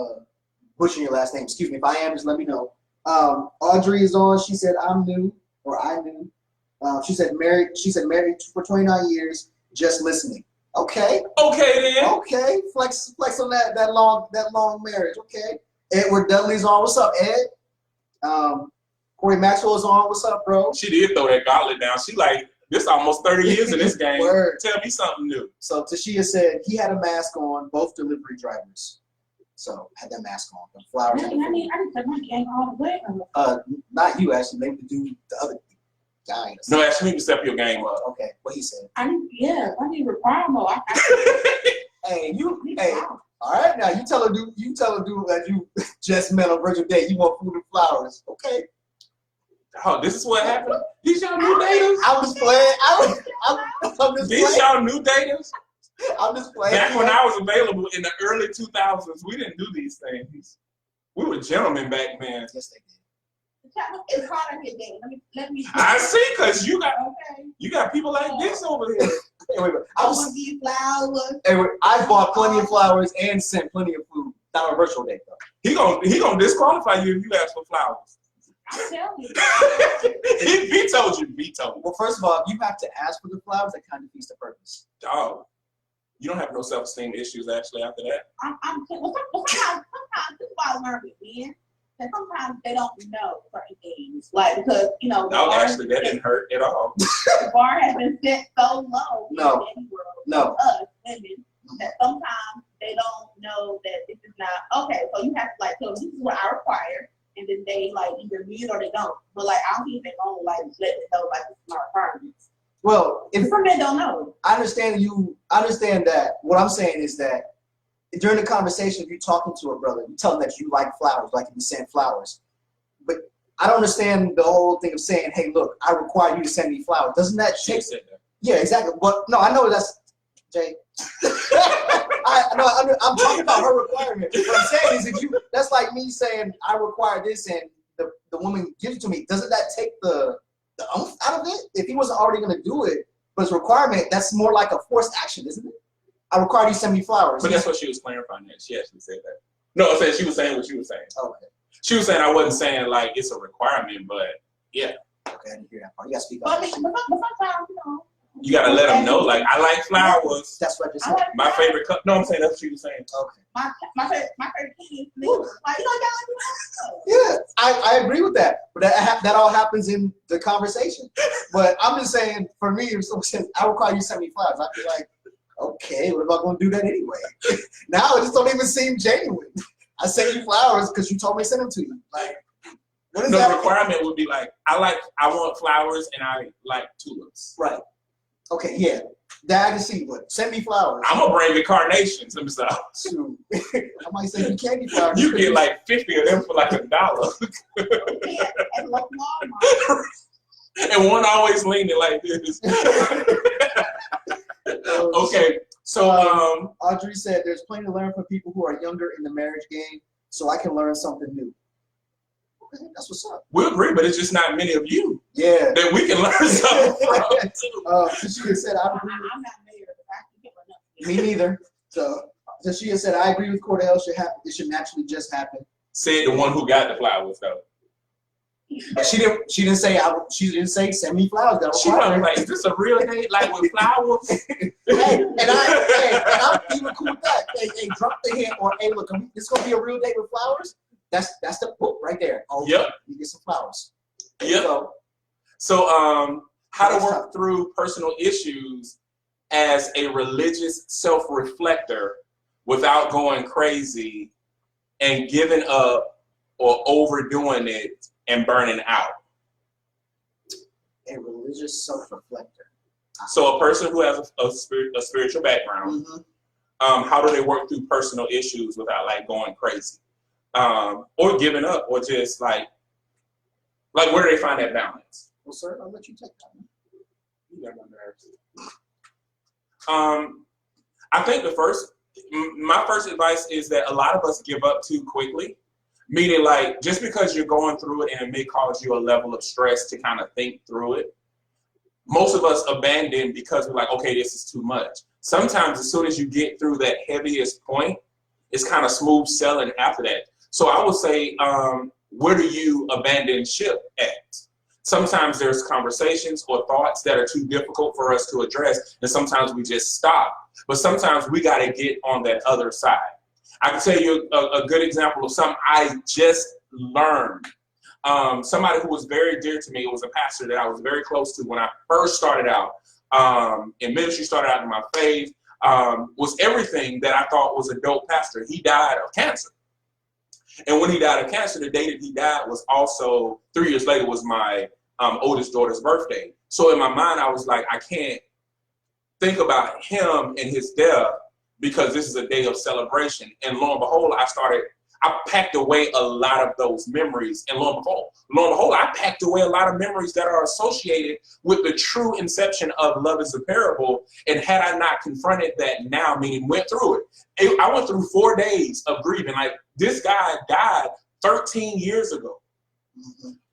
Speaker 2: butchering your last name. Excuse me. If I am, just let me know. Audrey is on. She said, I knew. She said married for 29 years, just listening. Okay.
Speaker 1: Okay then.
Speaker 2: Okay. Flex on that long marriage. Okay. Edward Dudley's on. What's up, Ed? Corey Maxwell's on. What's up, bro?
Speaker 1: She did throw that gauntlet down. She like, this almost 30 years in this game.
Speaker 2: Word.
Speaker 1: Tell me something new.
Speaker 2: So Tashia said he had a mask on, both delivery drivers. So had that mask on. The flowers.
Speaker 3: I need to my game all the way.
Speaker 2: Not you, actually. Maybe the other guy.
Speaker 1: No, actually, you need to step your game up.
Speaker 2: Okay, what he said.
Speaker 3: I need require more.
Speaker 2: Hey, all right now. You tell a dude that you just met on virtual date. You want food and flowers. Okay.
Speaker 1: Oh, this is what happened? These y'all new daters?
Speaker 2: I'm just playing. I'm just
Speaker 1: These
Speaker 2: playing.
Speaker 1: y'all new daters?
Speaker 2: I'm just playing.
Speaker 1: Back when I was available in the early 2000s, we didn't do these things. We were gentlemen back then.
Speaker 2: Yes, they did.
Speaker 3: It's hard to get dating. Let me.
Speaker 1: I see, because you got people like this over here.
Speaker 2: Anyway,
Speaker 3: I want these flowers.
Speaker 2: Anyway, I bought plenty of flowers and sent plenty of food. Not a virtual date though.
Speaker 1: He gonna disqualify you if you ask for flowers.
Speaker 3: I'm telling you.
Speaker 1: He vetoed you. Vetoed.
Speaker 2: Well, first of all, you have to ask for the flowers. That kind of defeats the purpose.
Speaker 1: Dog, you don't have no self-esteem issues actually after that.
Speaker 3: Sometimes this is why I learned with men. And sometimes they don't know certain things, like because
Speaker 1: No, actually, that didn't hurt at all.
Speaker 3: The bar has been set so low in the world for us women that sometimes they don't know that this is not okay. So you have to like tell them this is what I require, and then they like either meet it or they don't. But like I don't think they're gonna like let it know like this is my requirements.
Speaker 2: Well, if
Speaker 3: some men don't know.
Speaker 2: I understand that. What I'm saying is that during the conversation, if you're talking to a brother, you tell him that you like flowers, like if you send flowers. But I don't understand the whole thing of saying, hey, look, I require you to send me flowers. Doesn't that take... Yeah, exactly. But no, I know that's... Jay. I'm talking about her requirement. What I'm saying is that's like me saying, I require this and the woman gives it to me. Doesn't that take the oomph out of it? If he wasn't already going to do it, but it's a requirement, that's more like a forced action, isn't it? I require you to send me flowers.
Speaker 1: But that's what she was clarifying that. She actually said that. No, I said she was saying what you were saying.
Speaker 2: Okay.
Speaker 1: She was saying I wasn't saying like it's a requirement, but yeah.
Speaker 2: Okay, I didn't hear that part. You gotta speak
Speaker 3: But
Speaker 2: up.
Speaker 3: sometimes, you know.
Speaker 1: You gotta let them know, like, I like flowers.
Speaker 2: That's what I just said.
Speaker 1: My favorite color. No, I'm saying that's what she was saying.
Speaker 2: Okay.
Speaker 3: My favorite kid. Like, you know,
Speaker 2: yeah, I agree with that. But that all happens in the conversation. But I'm just saying, for me, if someone says, I require you to send me flowers, I'd be like, okay, what am I going to do that anyway? Now it just don't even seem genuine. I sent you flowers because you told me to send them to you. Like, what is that?
Speaker 1: The requirement would be like, I want flowers and I like tulips.
Speaker 2: Right. Okay, yeah. That I can see, but send me flowers.
Speaker 1: I'm gonna bring you carnations themselves.
Speaker 2: I might send you candy flowers.
Speaker 1: You get like 50 of them for like $1. And one always leaning like this. Okay, so
Speaker 2: Audrey said there's plenty to learn from people who are younger in the marriage game, so I can learn something new. Okay, that's what's up.
Speaker 1: We agree, but it's just not many of you.
Speaker 2: Yeah.
Speaker 1: That we can learn something from.
Speaker 2: She said, I agree.
Speaker 3: I'm not married, but I can get enough.
Speaker 2: Me neither. So she said, I agree with Cordell. It should naturally just happen.
Speaker 1: Said the one who got the flowers though.
Speaker 2: But she didn't say send me flowers.
Speaker 1: She was like, is this a real date? Like with flowers?
Speaker 2: and I'm even cool with that. Hey, drop the hint or hey, look, it's gonna be a real date with flowers. That's the book right there. Oh,
Speaker 1: yep.
Speaker 2: You get some flowers.
Speaker 1: Yep. So how to work through personal issues as a religious self-reflector without going crazy and giving up or overdoing it and burning out.
Speaker 2: A religious self-reflector.
Speaker 1: So a person who has a spiritual background, how do they work through personal issues without like going crazy? Or giving up, or just like where do they find that balance?
Speaker 2: Well, sir, I'll let you take that one.
Speaker 1: You got my nerves. I think my first advice is that a lot of us give up too quickly. Meaning, like, just because you're going through it and it may cause you a level of stress to kind of think through it, most of us abandon because we're like, okay, this is too much. Sometimes as soon as you get through that heaviest point, it's kind of smooth sailing after that. So I would say, where do you abandon ship at? Sometimes there's conversations or thoughts that are too difficult for us to address, and sometimes we just stop. But sometimes we got to get on that other side. I can tell you a good example of something I just learned. Somebody who was very dear to me, it was a pastor that I was very close to when I first started out in ministry, started out in my faith, was everything that I thought was a dope pastor. He died of cancer. And when he died of cancer, the day that he died was also 3 years later was my oldest daughter's birthday. So in my mind, I was like, I can't think about him and his death because this is a day of celebration. And lo and behold, I packed away a lot of those memories. And lo and behold, I packed away a lot of memories that are associated with the true inception of Love is a Parable. And had I not confronted that now, meaning went through it, I went through 4 days of grieving. Like, this guy died 13 years ago.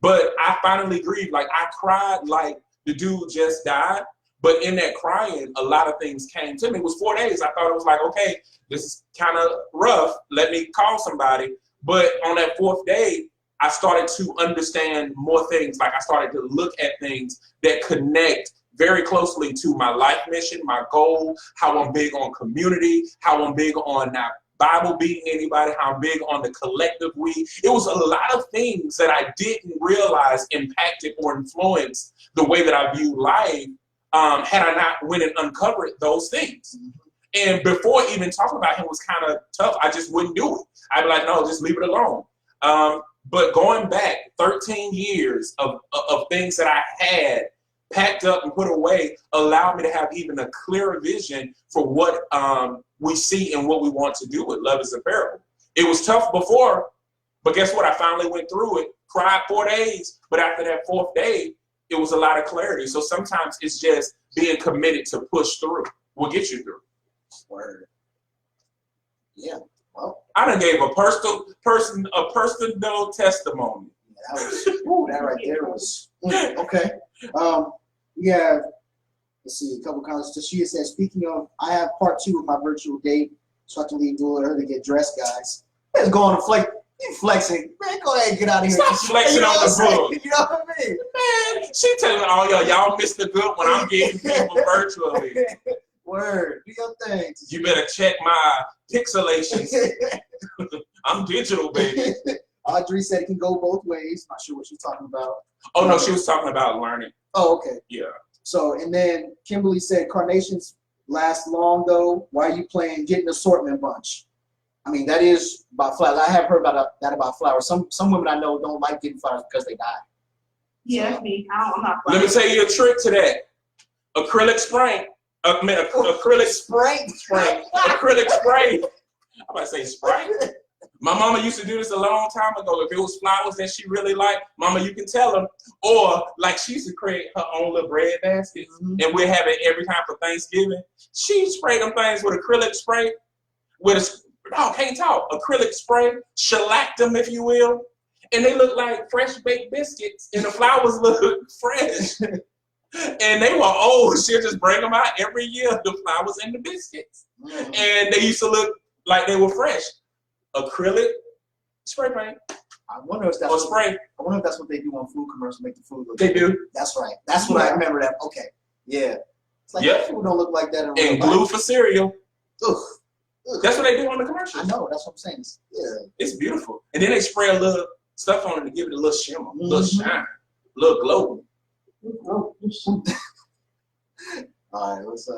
Speaker 1: But I finally grieved. Like, I cried like the dude just died. But in that crying, a lot of things came to me. It was 4 days. I thought it was like, okay, this is kind of rough. Let me call somebody. But on that 4th day, I started to understand more things. Like, I started to look at things that connect very closely to my life mission, my goal, how I'm big on community, how I'm big on not Bible beating anybody, how I'm big on the collective we. It was a lot of things that I didn't realize impacted or influenced the way that I view life. Had I not went and uncovered those things. And before even talking about him was kind of tough. I just wouldn't do it. I'd be like, no, just leave it alone. But going back 13 years of things that I had packed up and put away allowed me to have even a clearer vision for what we see and what we want to do with Love is a Parable. It was tough before, but guess what? I finally went through it, cried 4 days, but after that 4th day, it was a lot of clarity. So sometimes it's just being committed to push through will get you through.
Speaker 2: Word. Yeah. Well,
Speaker 1: I done gave a personal testimony.
Speaker 2: that was that right there was okay. Yeah. Let's see, a couple comments. Tashia says, speaking of, I have part 2 of my virtual date, so I can leave dual early to get dressed, guys. Let's go on and flex. You flexing. Man, go ahead and get out of here.
Speaker 1: Stop flexing on the book.
Speaker 2: You know what I mean?
Speaker 1: Man, she telling all y'all missed the good when I'm getting people virtually.
Speaker 2: Word. Do your thing.
Speaker 1: You better check my pixelations. I'm digital, baby.
Speaker 2: Audrey said it can go both ways. Not sure what she's talking about.
Speaker 1: Oh, no, she was talking about learning.
Speaker 2: Oh, okay.
Speaker 1: Yeah.
Speaker 2: So, and then Kimberly said, carnations last long, though. Why are you playing Get an Assortment Bunch? I mean, that is about flowers. I have heard about that about flowers. Some women I know don't like getting flowers because they die.
Speaker 3: Yeah,
Speaker 2: So,
Speaker 3: me. I'm not.
Speaker 1: Let me tell you a trick to that. Acrylic spray. Acrylic spray. Acrylic spray. I'm about to say spray. My mama used to do this a long time ago. If it was flowers that she really liked, mama, you can tell them. Or like she used to create her own little bread baskets, and we'd have it every time for Thanksgiving. She sprayed them things with acrylic spray. Can't talk. Acrylic spray, shellacked them, if you will, and they look like fresh baked biscuits, and the flowers look fresh. And they were old. She'll just bring them out every year, the flowers and the biscuits. And they used to look like they were fresh. Acrylic spray paint.
Speaker 2: I wonder if that's
Speaker 1: or spray.
Speaker 2: I wonder if that's what they do on food commercials, make the food look.
Speaker 1: They do.
Speaker 2: That's right. That's what I remember. That. Okay. Yeah. It's like that food don't look like that in real
Speaker 1: And
Speaker 2: life.
Speaker 1: glue for cereal.
Speaker 2: Ugh.
Speaker 1: That's what they do on the commercials.
Speaker 2: I know. That's what I'm saying.
Speaker 1: It's beautiful. And then they spray a little stuff on it to give it a little shimmer, a little shine, a little glow.
Speaker 2: All right. Let's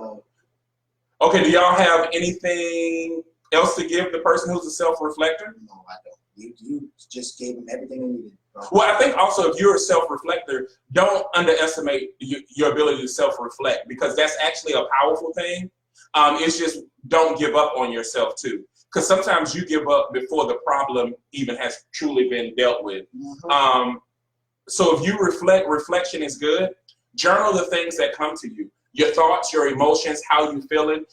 Speaker 1: Okay. Do y'all have anything else to give the person who's a self-reflector?
Speaker 2: No, I don't. You just gave them everything they needed. Bro.
Speaker 1: Well, I think also if you're a self-reflector, don't underestimate your ability to self-reflect, because that's actually a powerful thing. It's just don't give up on yourself too, because sometimes you give up before the problem even has truly been dealt with. So if you reflect, reflection is good. Journal the things that come to you, your thoughts, your emotions, how you feeling.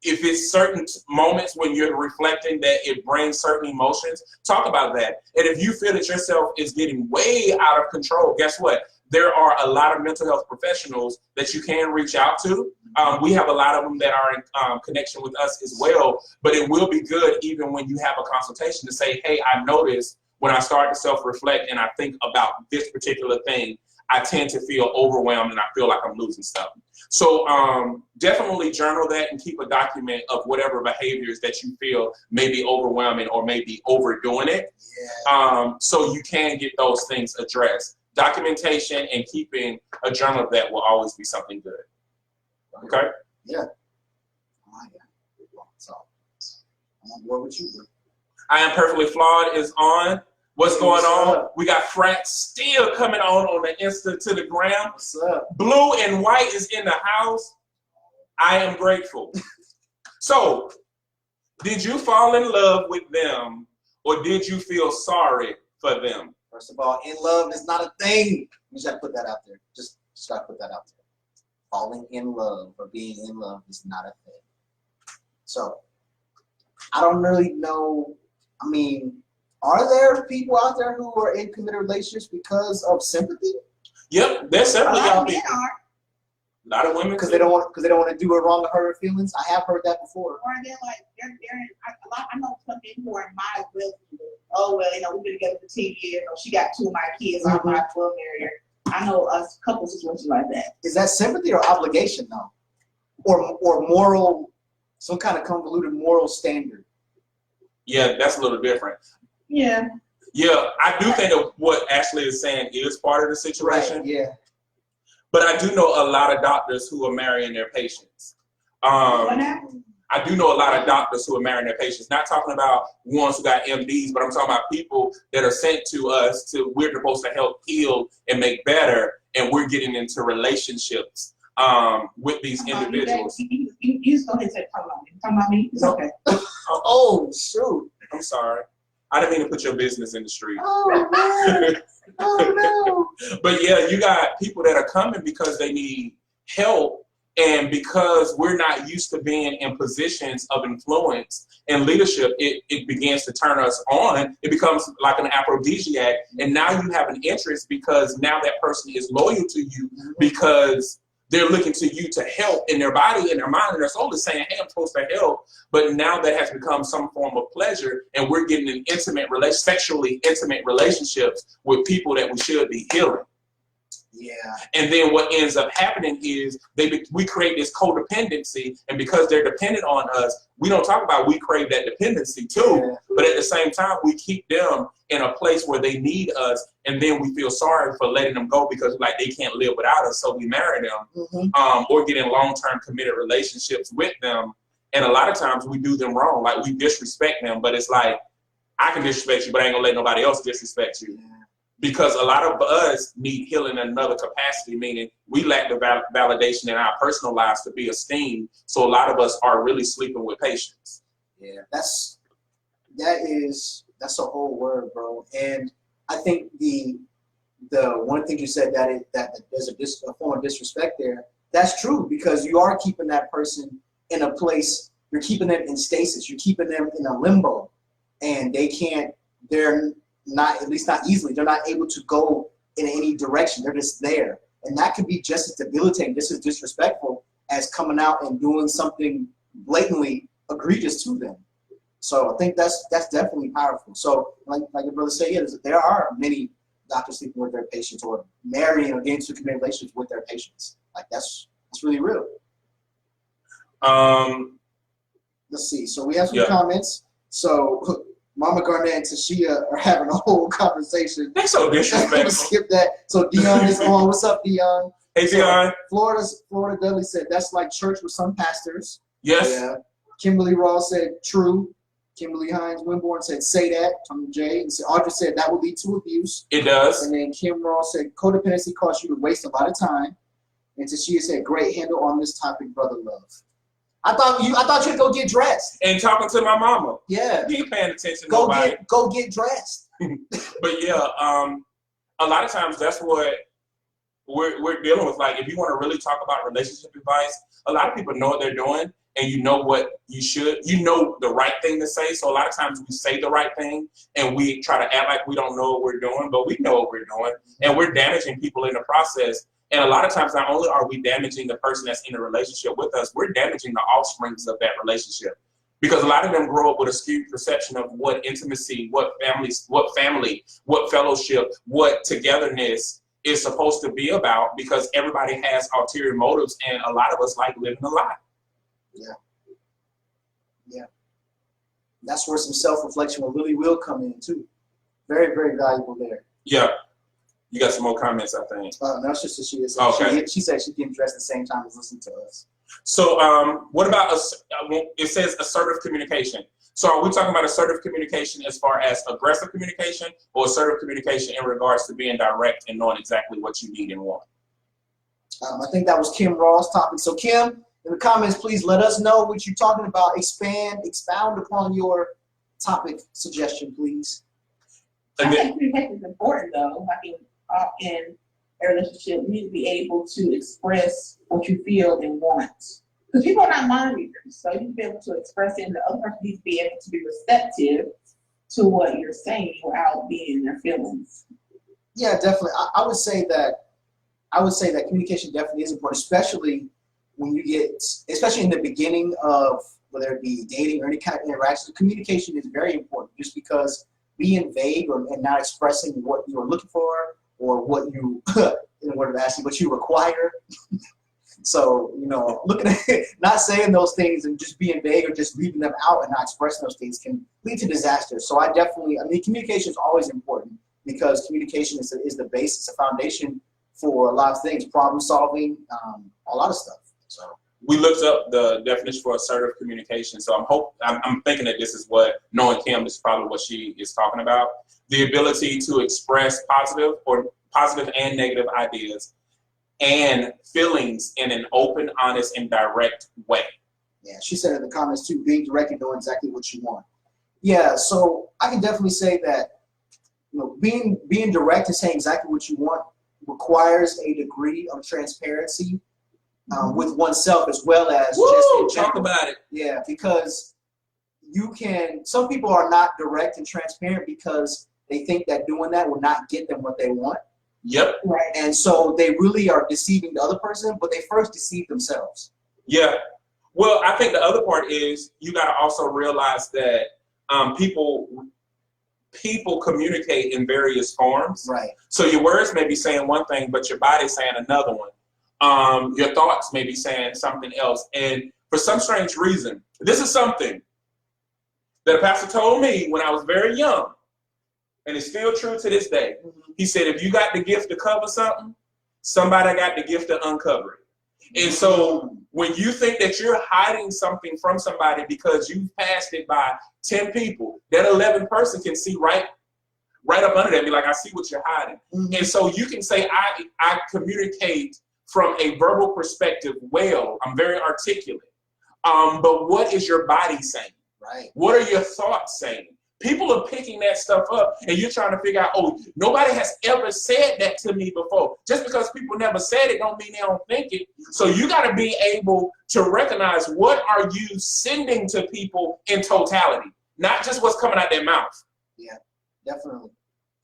Speaker 1: If it's certain moments when you're reflecting that it brings certain emotions, talk about that. And if you feel that yourself is getting way out of control, guess what? There are a lot of mental health professionals that you can reach out to. We have a lot of them that are in connection with us as well, but it will be good even when you have a consultation to say, hey, I noticed when I start to self-reflect and I think about this particular thing, I tend to feel overwhelmed and I feel like I'm losing stuff. So definitely journal that and keep a document of whatever behaviors that you feel may be overwhelming or may be overdoing it. So you can get those things addressed. Documentation and keeping a journal of that will always be something good. Okay?
Speaker 2: Yeah. So I'm on board with you, bro.
Speaker 1: I Am Perfectly Flawed is on. What's going on? We got Frat still coming on the Insta to the gram.
Speaker 2: What's up?
Speaker 1: Blue and White is in the house. I am grateful. So, did you fall in love with them or did you feel sorry for them?
Speaker 2: First of all, in love is not a thing. You just have to put that out there. Just gotta put that out there. Falling in love or being in love is not a thing. So, I don't really know. I mean, are there people out there who are in committed relationships because of sympathy?
Speaker 1: Yep, there's several young people.
Speaker 3: A
Speaker 1: lot of women
Speaker 2: because they don't want to do her wrong or hurt her feelings. I have heard that before.
Speaker 3: Or they're like I know some people who are in my will. Oh well, we've been together for 10 years. She got 2 of my kids. I might as well marry her. I know a couple situations like that.
Speaker 2: Is that sympathy or obligation though, or moral, some kind of convoluted moral standard?
Speaker 1: Yeah, that's a little different.
Speaker 3: Yeah.
Speaker 1: Yeah, I do think that what Ashley is saying is part of the situation.
Speaker 2: Right, yeah.
Speaker 1: But I do know a lot of doctors who are marrying their patients. I do know a lot of doctors who are marrying their patients. Not talking about ones who got MDs, but I'm talking about people that are sent to us we're supposed to help heal and make better. and we're getting into relationships with these individuals.
Speaker 3: You just go ahead and say, talk about me. Talk about me. It's okay.
Speaker 2: Oh, shoot.
Speaker 1: I'm sorry. I didn't mean to put your business in the street.
Speaker 2: Oh, no. Oh, no.
Speaker 1: But yeah, you got people that are coming because they need help, and because we're not used to being in positions of influence and leadership, it begins to turn us on. It becomes like an aphrodisiac, and now you have an interest because now that person is loyal to you because they're looking to you to help, in their body, in their mind, and their soul is saying, hey, I'm supposed to help. But now that has become some form of pleasure, and we're getting in sexually intimate relationships with people that we should be healing.
Speaker 2: Yeah.
Speaker 1: And then what ends up happening is we create this codependency, and because they're dependent on us, we don't talk about we crave that dependency too,
Speaker 2: Yeah.
Speaker 1: but at the same time, we keep them in a place where they need us, and then we feel sorry for letting them go because like they can't live without us, so we marry them, or get in long-term committed relationships with them. And a lot of times we do them wrong, like we disrespect them, but it's like, I can disrespect you, but I ain't gonna let nobody else disrespect you.
Speaker 2: Yeah.
Speaker 1: Because a lot of us need healing in another capacity, meaning we lack the validation in our personal lives to be esteemed. So a lot of us are really sleeping with patience.
Speaker 2: Yeah, that's a whole word, bro. And I think the one thing you said that there's a form of disrespect there. That's true, because you are keeping that person in a place. You're keeping them in stasis. You're keeping them in a limbo, and they're not, at least not easily, they're not able to go in any direction. They're just there. And that could be just as debilitating, just as disrespectful as coming out and doing something blatantly egregious to them. So I think that's definitely powerful. So like your brother said, yeah, there are many doctors sleeping with their patients or marrying or getting into committed relationships with their patients. Like that's really real. Let's see. So we have some comments. So Mama Garnett and Tashia are having a whole conversation.
Speaker 1: That's so disrespectful.
Speaker 2: Skip that. So Dion is on. What's up, Dion?
Speaker 1: Hey, Dion.
Speaker 2: Florida Dudley said that's like church with some pastors.
Speaker 1: Yes.
Speaker 2: Yeah. Kimberly Ross said true. Kimberly Hines Winborn said say that. Tom J. And Audrey said that will lead to abuse.
Speaker 1: It does.
Speaker 2: And then Kim Ross said codependency causes you to waste a lot of time. And Tashia said great handle on this topic, brother love. I thought you'd go get dressed.
Speaker 1: And talking to my mama.
Speaker 2: Yeah.
Speaker 1: You ain't paying attention to nobody.
Speaker 2: Go get dressed.
Speaker 1: But yeah, a lot of times that's what we're dealing with. Like, if you want to really talk about relationship advice, a lot of people know what they're doing, and you know what you know the right thing to say. So a lot of times we say the right thing, and we try to act like we don't know what we're doing, but we know what we're doing, and we're damaging people in the process. And a lot of times, not only are we damaging the person that's in a relationship with us, we're damaging the offsprings of that relationship. Because a lot of them grow up with a skewed perception of what intimacy, what family, what fellowship, what togetherness is supposed to be about, because everybody has ulterior motives, and a lot of us like living a lie.
Speaker 2: Yeah. Yeah. That's where some self-reflection really will come in, too. Very, very valuable there.
Speaker 1: Yeah. You got some more comments, I think.
Speaker 2: No, it's just that she is.
Speaker 1: Okay.
Speaker 2: She said she's getting dressed at the same time as listening to us.
Speaker 1: So what about, it says assertive communication. So are we talking about assertive communication as far as aggressive communication, or assertive communication in regards to being direct and knowing exactly what you need and want?
Speaker 2: I think that was Kim Raw's topic. So Kim, in the comments, please let us know what you're talking about. Expound upon your topic suggestion, please.
Speaker 3: I think communication is important, though. I mean, in a relationship, you need to be able to express what you feel and want. Because people are not mind readers, so you need to be able to express it, and the other person needs to be able to be receptive to what you're saying without being in their feelings.
Speaker 2: Yeah, definitely. I would say that communication definitely is important, especially when you get, especially in the beginning of whether it be dating or any kind of interaction. Communication is very important, just because being vague and not expressing what you're looking for, or what you, in the word of asking, what you require. So, looking at it, not saying those things and just being vague, or just leaving them out and not expressing those things, can lead to disaster. So communication is always important, because communication is the basis, the foundation for a lot of things, problem solving, a lot of stuff. So
Speaker 1: we looked up the definition for assertive communication. So I'm thinking that this is what, knowing Kim, this is probably what she is talking about. The ability to express positive and negative ideas and feelings in an open, honest, and direct way.
Speaker 2: Yeah, she said in the comments too, being direct and knowing exactly what you want. Yeah, so I can definitely say that, you know, being direct and saying exactly what you want requires a degree of transparency with oneself as well as just in general.
Speaker 1: Talk about it.
Speaker 2: Yeah, because some people are not direct and transparent because they think that doing that will not get them what they want.
Speaker 1: Yep.
Speaker 3: Right.
Speaker 2: And so they really are deceiving the other person, but they first deceive themselves.
Speaker 1: Yeah. Well, I think the other part is you got to also realize that people communicate in various forms.
Speaker 2: Right.
Speaker 1: So your words may be saying one thing, but your body's saying another one. Your thoughts may be saying something else. And for some strange reason, this is something that a pastor told me when I was very young, and it's still true to this day. He said, if you got the gift to cover something, somebody got the gift to uncover it. And so when you think that you're hiding something from somebody because you've passed it by 10 people, that 11th person can see right up under that and be like, I see what you're hiding. And so you can say, I communicate from a verbal perspective well. I'm very articulate. But what is your body saying?
Speaker 2: Right.
Speaker 1: What are your thoughts saying? People are picking that stuff up, and you're trying to figure out, oh, nobody has ever said that to me before. Just because people never said it don't mean they don't think it. So you got to be able to recognize what are you sending to people in totality, not just what's coming out their mouth.
Speaker 2: Yeah, definitely.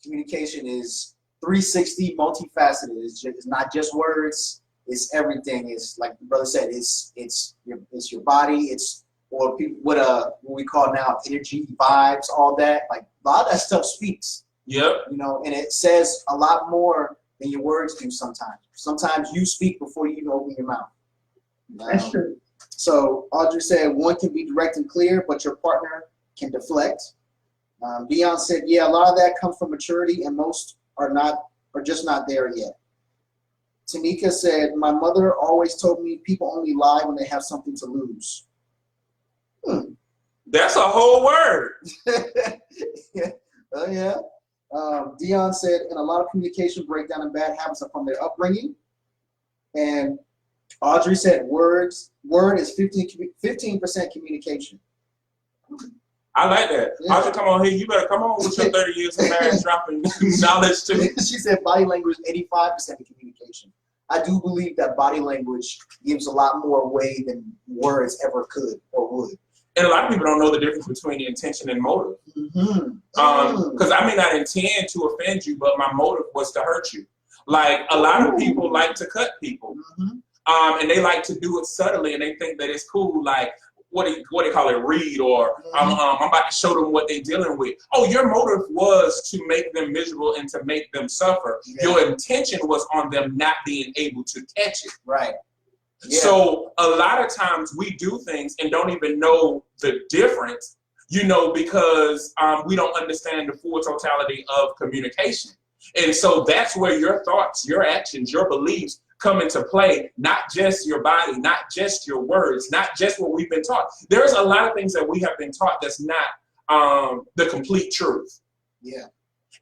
Speaker 2: Communication is 360, multifaceted. It's not just words. It's everything. It's like the brother said. It's your body. It's or people what we call now energy, vibes, all that. Like a lot of that stuff speaks.
Speaker 1: Yep.
Speaker 2: You know, and it says a lot more than your words do sometimes. Sometimes you speak before you even open your mouth.
Speaker 3: That's true.
Speaker 2: So Audrey said one can be direct and clear, but your partner can deflect. Dion said, yeah, a lot of that comes from maturity, and most are just not there yet. Tanika said, my mother always told me people only lie when they have something to lose.
Speaker 1: That's a whole word.
Speaker 2: Yeah. Oh, yeah. Dion said, and a lot of communication breakdown and bad habits are from their upbringing. And Audrey said, word is 15% communication.
Speaker 1: I like that.
Speaker 2: Yeah.
Speaker 1: Audrey, come on here. You better come on with your 30 years of marriage dropping knowledge too.
Speaker 2: She said body language, 85% of communication. I do believe that body language gives a lot more weight than words ever could or would.
Speaker 1: And a lot of people don't know the difference between intention and motive. Because I may not intend to offend you, but my motive was to hurt you. Like a lot of people like to cut people, and they like to do it subtly, and they think that it's cool. Like what do you call it? Read, or I'm about to show them what they're dealing with. Oh, your motive was to make them miserable and to make them suffer. Yeah. Your intention was on them not being able to catch it.
Speaker 2: Right. Yeah.
Speaker 1: So a lot of times we do things and don't even know the difference, because we don't understand the full totality of communication. And so that's where your thoughts, your actions, your beliefs come into play, not just your body, not just your words, not just what we've been taught. There's a lot of things that we have been taught that's not the complete truth.
Speaker 2: Yeah.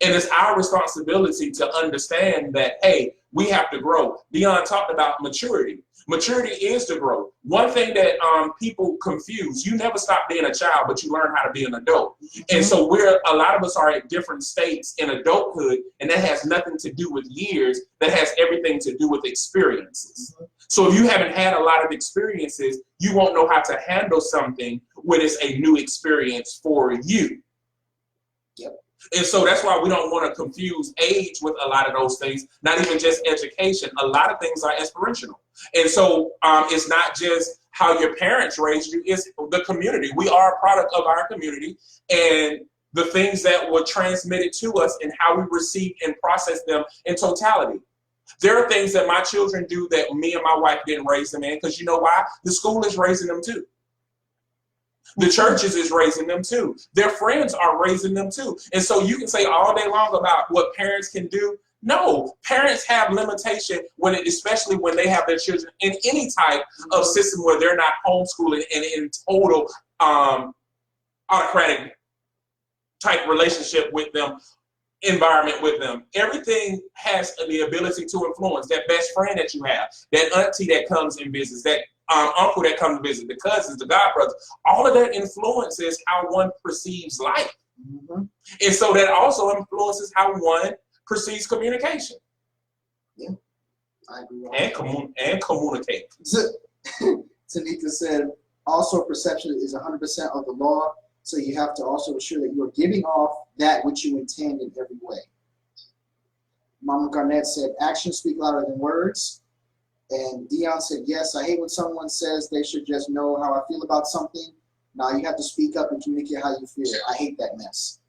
Speaker 1: And it's our responsibility to understand that, hey, we have to grow. Dion talked about maturity. Maturity is to grow. One thing that people confuse, you never stop being a child, but you learn how to be an adult. And so a lot of us are at different states in adulthood, and that has nothing to do with years. That has everything to do with experiences. So if you haven't had a lot of experiences, you won't know how to handle something when it's a new experience for you.
Speaker 2: Yep.
Speaker 1: And so that's why we don't want to confuse age with a lot of those things, not even just education. A lot of things are inspirational. And so it's not just how your parents raised you, it's the community. We are a product of our community, and the things that were transmitted to us and how we receive and process them in totality. There are things that my children do that me and my wife didn't raise them in, because you know why? The school is raising them too. The churches is raising them too. Their friends are raising them too. And so you can say all day long about what parents can do. No, parents have limitation especially when they have their children in any type of system where they're not homeschooling and in total autocratic type relationship with them. environment with them. Everything has the ability to influence. That best friend that you have, that auntie that comes and visits, that uncle that comes to visit, the cousins, the godbrothers, all of that influences how one perceives life.
Speaker 2: Mm-hmm.
Speaker 1: And so that also influences how one perceives communication.
Speaker 2: Yeah, I agree.
Speaker 1: And communicate.
Speaker 2: Tanika said, also perception is 100% of the law, so you have to also ensure that you are giving off that which you intend in every way. Mama Garnett said, actions speak louder than words. And Dion said, yes, I hate when someone says they should just know how I feel about something. Now you have to speak up and communicate how you feel. I hate that mess.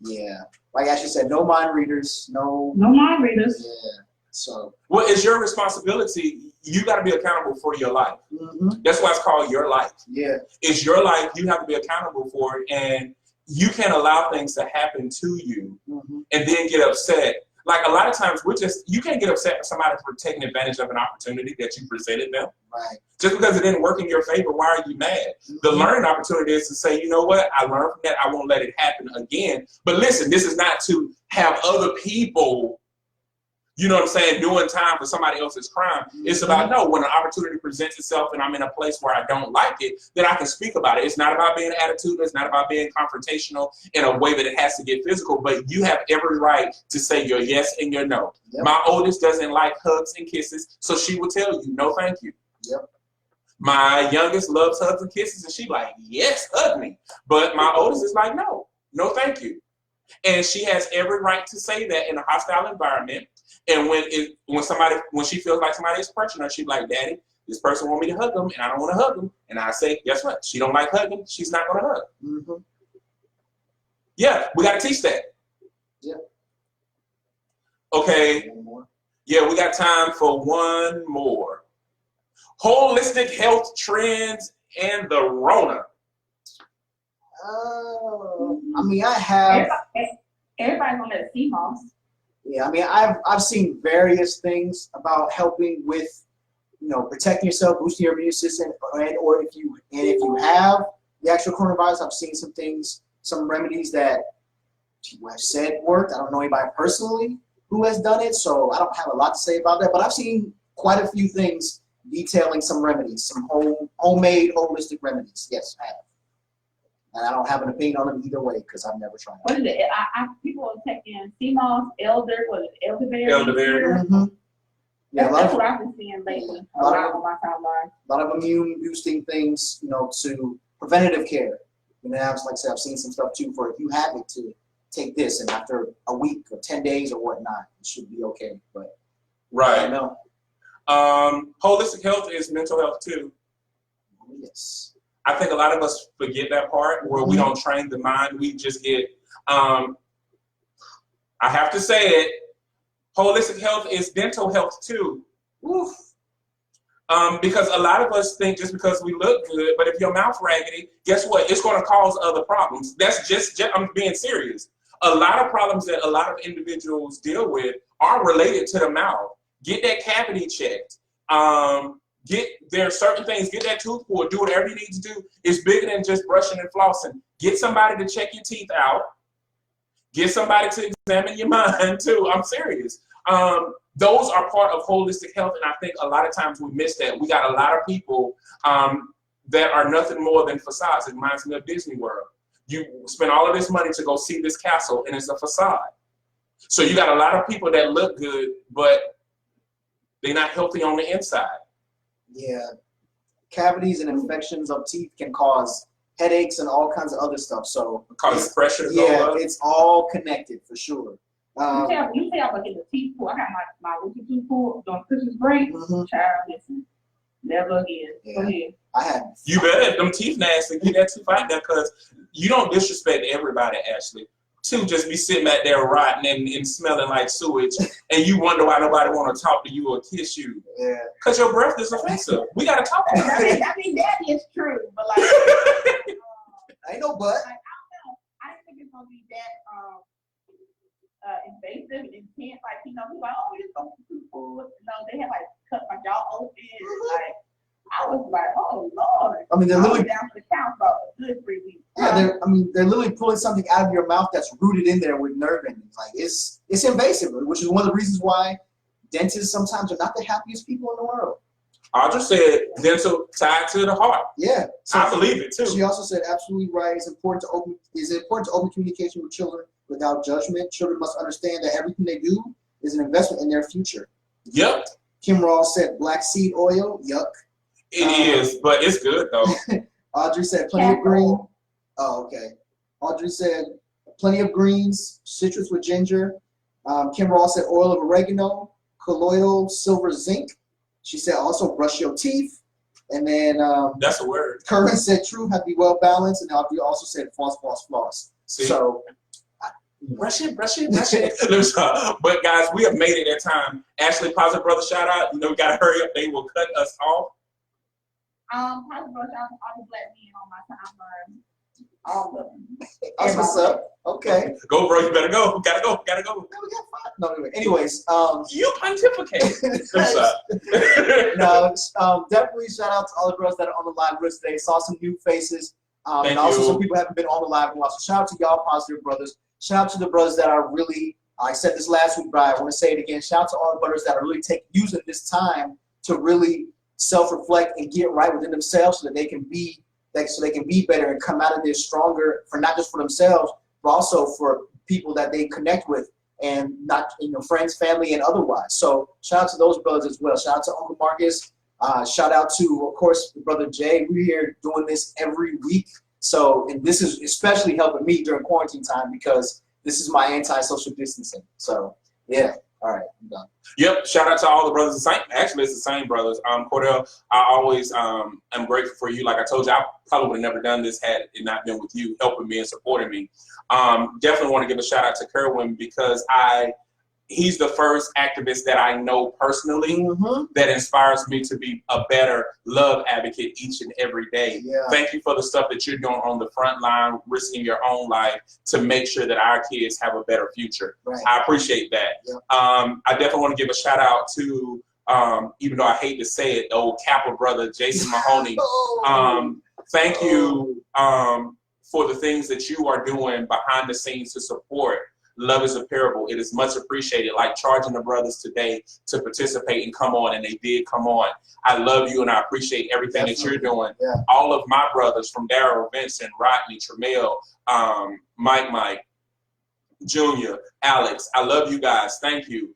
Speaker 2: Yeah. Like Ashley said, no mind readers, no
Speaker 3: mind readers.
Speaker 2: Yeah. So.
Speaker 1: Well, it's your responsibility. You got to be accountable for your life.
Speaker 2: Mm-hmm.
Speaker 1: That's why it's called your life.
Speaker 2: Yeah.
Speaker 1: It's your life. You have to be accountable for it. And you can't allow things to happen to you and then get upset. Like a lot of times you can't get upset with somebody for taking advantage of an opportunity that you presented them.
Speaker 2: Right.
Speaker 1: Just because it didn't work in your favor, why are you mad? The learning opportunity is to say, you know what, I learned from that, I won't let it happen again. But listen, this is not to have other people, you know what I'm saying, doing time for somebody else's crime. It's about, no, when an opportunity presents itself and I'm in a place where I don't like it, then I can speak about it. It's not about being attitudinal. It's not about being confrontational in a way that it has to get physical, but you have every right to say your yes and your no. Yep. My oldest doesn't like hugs and kisses, so she will tell you, no, thank you.
Speaker 2: Yep.
Speaker 1: My youngest loves hugs and kisses, and she like, yes, hug me. But my oldest is like, no, no, thank you. And she has every right to say that in a hostile environment. And when she feels like somebody is approaching her, she's like, Daddy, this person want me to hug them, and I don't want to hug them. And I say, guess what? She don't like hugging. She's not going to hug.
Speaker 2: Mm-hmm.
Speaker 1: Yeah, we got to teach that.
Speaker 2: Yeah.
Speaker 1: Okay. Yeah, we got time for one more. Holistic health trends and the Rona.
Speaker 2: I mean, I have.
Speaker 3: Everybody's on that CMOS.
Speaker 2: Yeah, I mean, I've seen various things about helping with, protecting yourself, boosting your immune system, or if you have the actual coronavirus, I've seen some things, some remedies that people have said worked. I don't know anybody personally who has done it, so I don't have a lot to say about that. But I've seen quite a few things detailing some remedies, some homemade holistic remedies. Yes, I have. And I don't have an opinion on them either way because I've never tried it.
Speaker 3: What is it? People are taking CMOS, elderberry.
Speaker 1: Elderberry.
Speaker 2: Mm-hmm. Yeah,
Speaker 3: that's what I've been seeing lately. A lot on my timeline.
Speaker 2: A lot of immune boosting things, to preventative care. Like I said, I've seen some stuff too for if you have it to take this, and after a week or 10 days or whatnot, it should be okay. But
Speaker 1: right.
Speaker 2: I don't know.
Speaker 1: Holistic health is mental health too.
Speaker 2: Yes.
Speaker 1: I think a lot of us forget that part where we don't train the mind. We just get, I have to say it, holistic health is dental health too. Oof. Because a lot of us think just because we look good, but if your mouth raggedy, guess what? It's going to cause other problems. That's just I'm being serious. A lot of problems that a lot of individuals deal with are related to the mouth. Get that cavity checked. There are certain things, get that tooth pulled, do whatever you need to do. It's bigger than just brushing and flossing. Get somebody to check your teeth out. Get somebody to examine your mind too. I'm serious. Those are part of holistic health, and I think a lot of times we miss that. We got a lot of people that are nothing more than facades. It reminds me of Disney World. You spend all of this money to go see this castle, and it's a facade. So you got a lot of people that look good, but they're not healthy on the inside.
Speaker 2: Yeah, cavities and infections of teeth can cause headaches and all kinds of other stuff. So
Speaker 1: cause pressure to
Speaker 2: go up. It's all connected for sure.
Speaker 3: You say I'm gonna get the teeth pulled. I got my winter tooth pulled during Christmas break. Child, listen, never again.
Speaker 2: Yeah.
Speaker 3: Go ahead.
Speaker 2: I had.
Speaker 1: You better them teeth nasty. Get that tooth out there because you don't disrespect everybody, Ashley. To just be sitting back there rotting and smelling like sewage, and you wonder why nobody want to talk to you or kiss you.
Speaker 2: Yeah.
Speaker 1: Because your breath is offensive. We got to talk about it.
Speaker 3: I mean, that is true, but like,
Speaker 2: ain't no but.
Speaker 3: I don't know. I didn't think it's going to be that invasive and intense. Like, people like, oh, it's going to be food. No, they had like cut my jaw open. Like, I was like, oh Lord.
Speaker 2: I mean, they're literally
Speaker 3: down to the couch for a good 3 weeks.
Speaker 2: Yeah, they're literally pulling something out of your mouth that's rooted in there with nerve endings. Like it's invasive, which is one of the reasons why dentists sometimes are not the happiest people in the world.
Speaker 1: Audrey said dental tied to the heart.
Speaker 2: Yeah, so
Speaker 1: I believe it too.
Speaker 2: She also said absolutely right. It's important to open communication with children without judgment. Children must understand that everything they do is an investment in their future.
Speaker 1: Yep.
Speaker 2: Kim Ross said black seed oil. Yuck.
Speaker 1: It is, but it's good though.
Speaker 2: Audrey said plenty of green. Oh, okay. Audrey said plenty of greens, citrus with ginger. Kim Ross said oil of oregano, colloidal silver zinc. She said also brush your teeth. And then
Speaker 1: that's a word.
Speaker 2: Curran said true, have to be well balanced. And Audrey also said floss.
Speaker 1: See?
Speaker 2: So
Speaker 1: brush it. But guys, we have made it that time. Ashley, Positive Brother, shout out. You know, we gotta hurry up. They will cut us off.
Speaker 3: Positive Brother, all the black men on my timeline. All of them.
Speaker 2: That's what's up. Okay.
Speaker 1: Go, bro. You better go. Gotta go.
Speaker 2: No, we got 5. No, anyway. Anyways,
Speaker 1: you pontificate.
Speaker 2: No, definitely shout out to all the girls that are on the live with us today. Saw some new faces. And also some people haven't been on the live in a while. So shout out to y'all, Positive Brothers. Shout out to the brothers that are really, I said this last week, but I want to say it again. Shout out to all the brothers that are really using this time to really self-reflect and get right within themselves so that they can be better and come out of this stronger, for not just for themselves, but also for people that they connect with, and not, friends, family, and otherwise. So shout out to those brothers as well. Shout out to Uncle Marcus. Shout out to, of course, Brother Jay. We're here doing this every week. So, and this is especially helping me during quarantine time because this is my anti-social distancing. So, yeah. All right, I'm done.
Speaker 1: Yep, shout out to all the brothers. Actually, it's the same brothers. Cordell, I always am grateful for you. Like I told you, I probably would have never done this had it not been with you helping me and supporting me. Definitely want to give a shout out to Kerwin because he's the first activist that I know personally that inspires me to be a better love advocate each and every day.
Speaker 2: Yeah.
Speaker 1: Thank you for the stuff that you're doing on the front line, risking your own life to make sure that our kids have a better future.
Speaker 2: Right.
Speaker 1: I appreciate that.
Speaker 2: Yeah.
Speaker 1: I definitely want to give a shout out to, even though I hate to say it, the old Kappa brother, Jason Mahoney. Thank you for the things that you are doing behind the scenes to support Love is a Parable. It is much appreciated, like charging the brothers today to participate and come on, and they did come on. I love you and I appreciate everything that you're doing.
Speaker 2: Yeah.
Speaker 1: All of my brothers from Darryl, Vincent, Rodney, Tremel, Mike, Junior, Alex, I love you guys. Thank you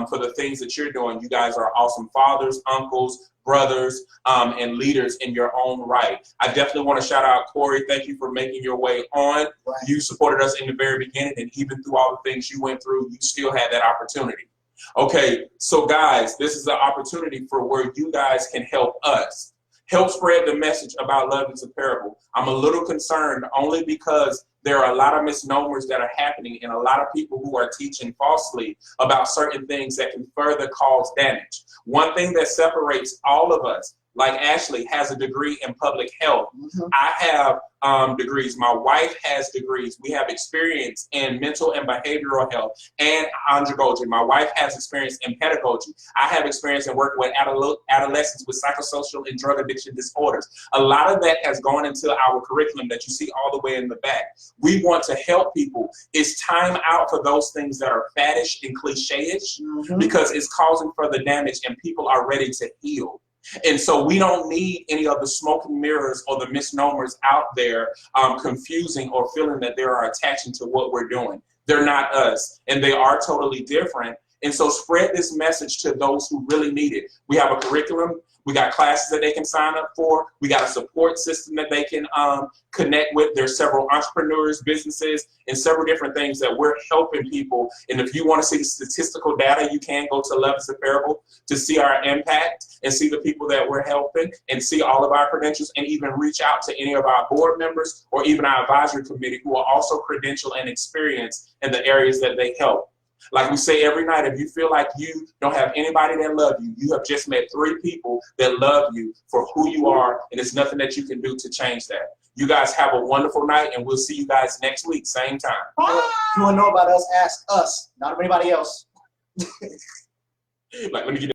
Speaker 1: for the things that you're doing. You guys are awesome fathers, uncles, brothers, and leaders in your own right. I definitely want to shout out Corey. Thank you for making your way on.
Speaker 2: Right.
Speaker 1: You supported us in the very beginning, and even through all the things you went through, you still had that opportunity. Okay, so guys, this is an opportunity for where you guys can help us. Help spread the message about Love is a Parable. I'm a little concerned only because there are a lot of misnomers that are happening and a lot of people who are teaching falsely about certain things that can further cause damage. One thing that separates all of us, like Ashley has a degree in public health. I have degrees. My wife has degrees. We have experience in mental and behavioral health and andragogy. My wife has experience in pedagogy. I have experience in working with adolescents with psychosocial and drug addiction disorders. A lot of that has gone into our curriculum that you see all the way in the back. We want to help people. It's time out for those things that are faddish and cliche-ish because it's causing further damage and people are ready to heal. And so we don't need any of the smoke and mirrors or the misnomers out there confusing or feeling that they are attaching to what we're doing. They're not us, and they are totally different. And so spread this message to those who really need it. We have a curriculum. We got classes that they can sign up for. We got a support system that they can connect with. There's several entrepreneurs, businesses, and several different things that we're helping people. And if you want to see the statistical data, you can go to Love is a Parable to see our impact and see the people that we're helping and see all of our credentials and even reach out to any of our board members or even our advisory committee who are also credentialed and experienced in the areas that they help. Like we say every night, if you feel like you don't have anybody that love you, you have just met 3 people that love you for who you are, and there's nothing that you can do to change that. You guys have a wonderful night, and we'll see you guys next week, same time.
Speaker 2: If you want to know about us, ask us, not anybody else.
Speaker 1: Like, let me get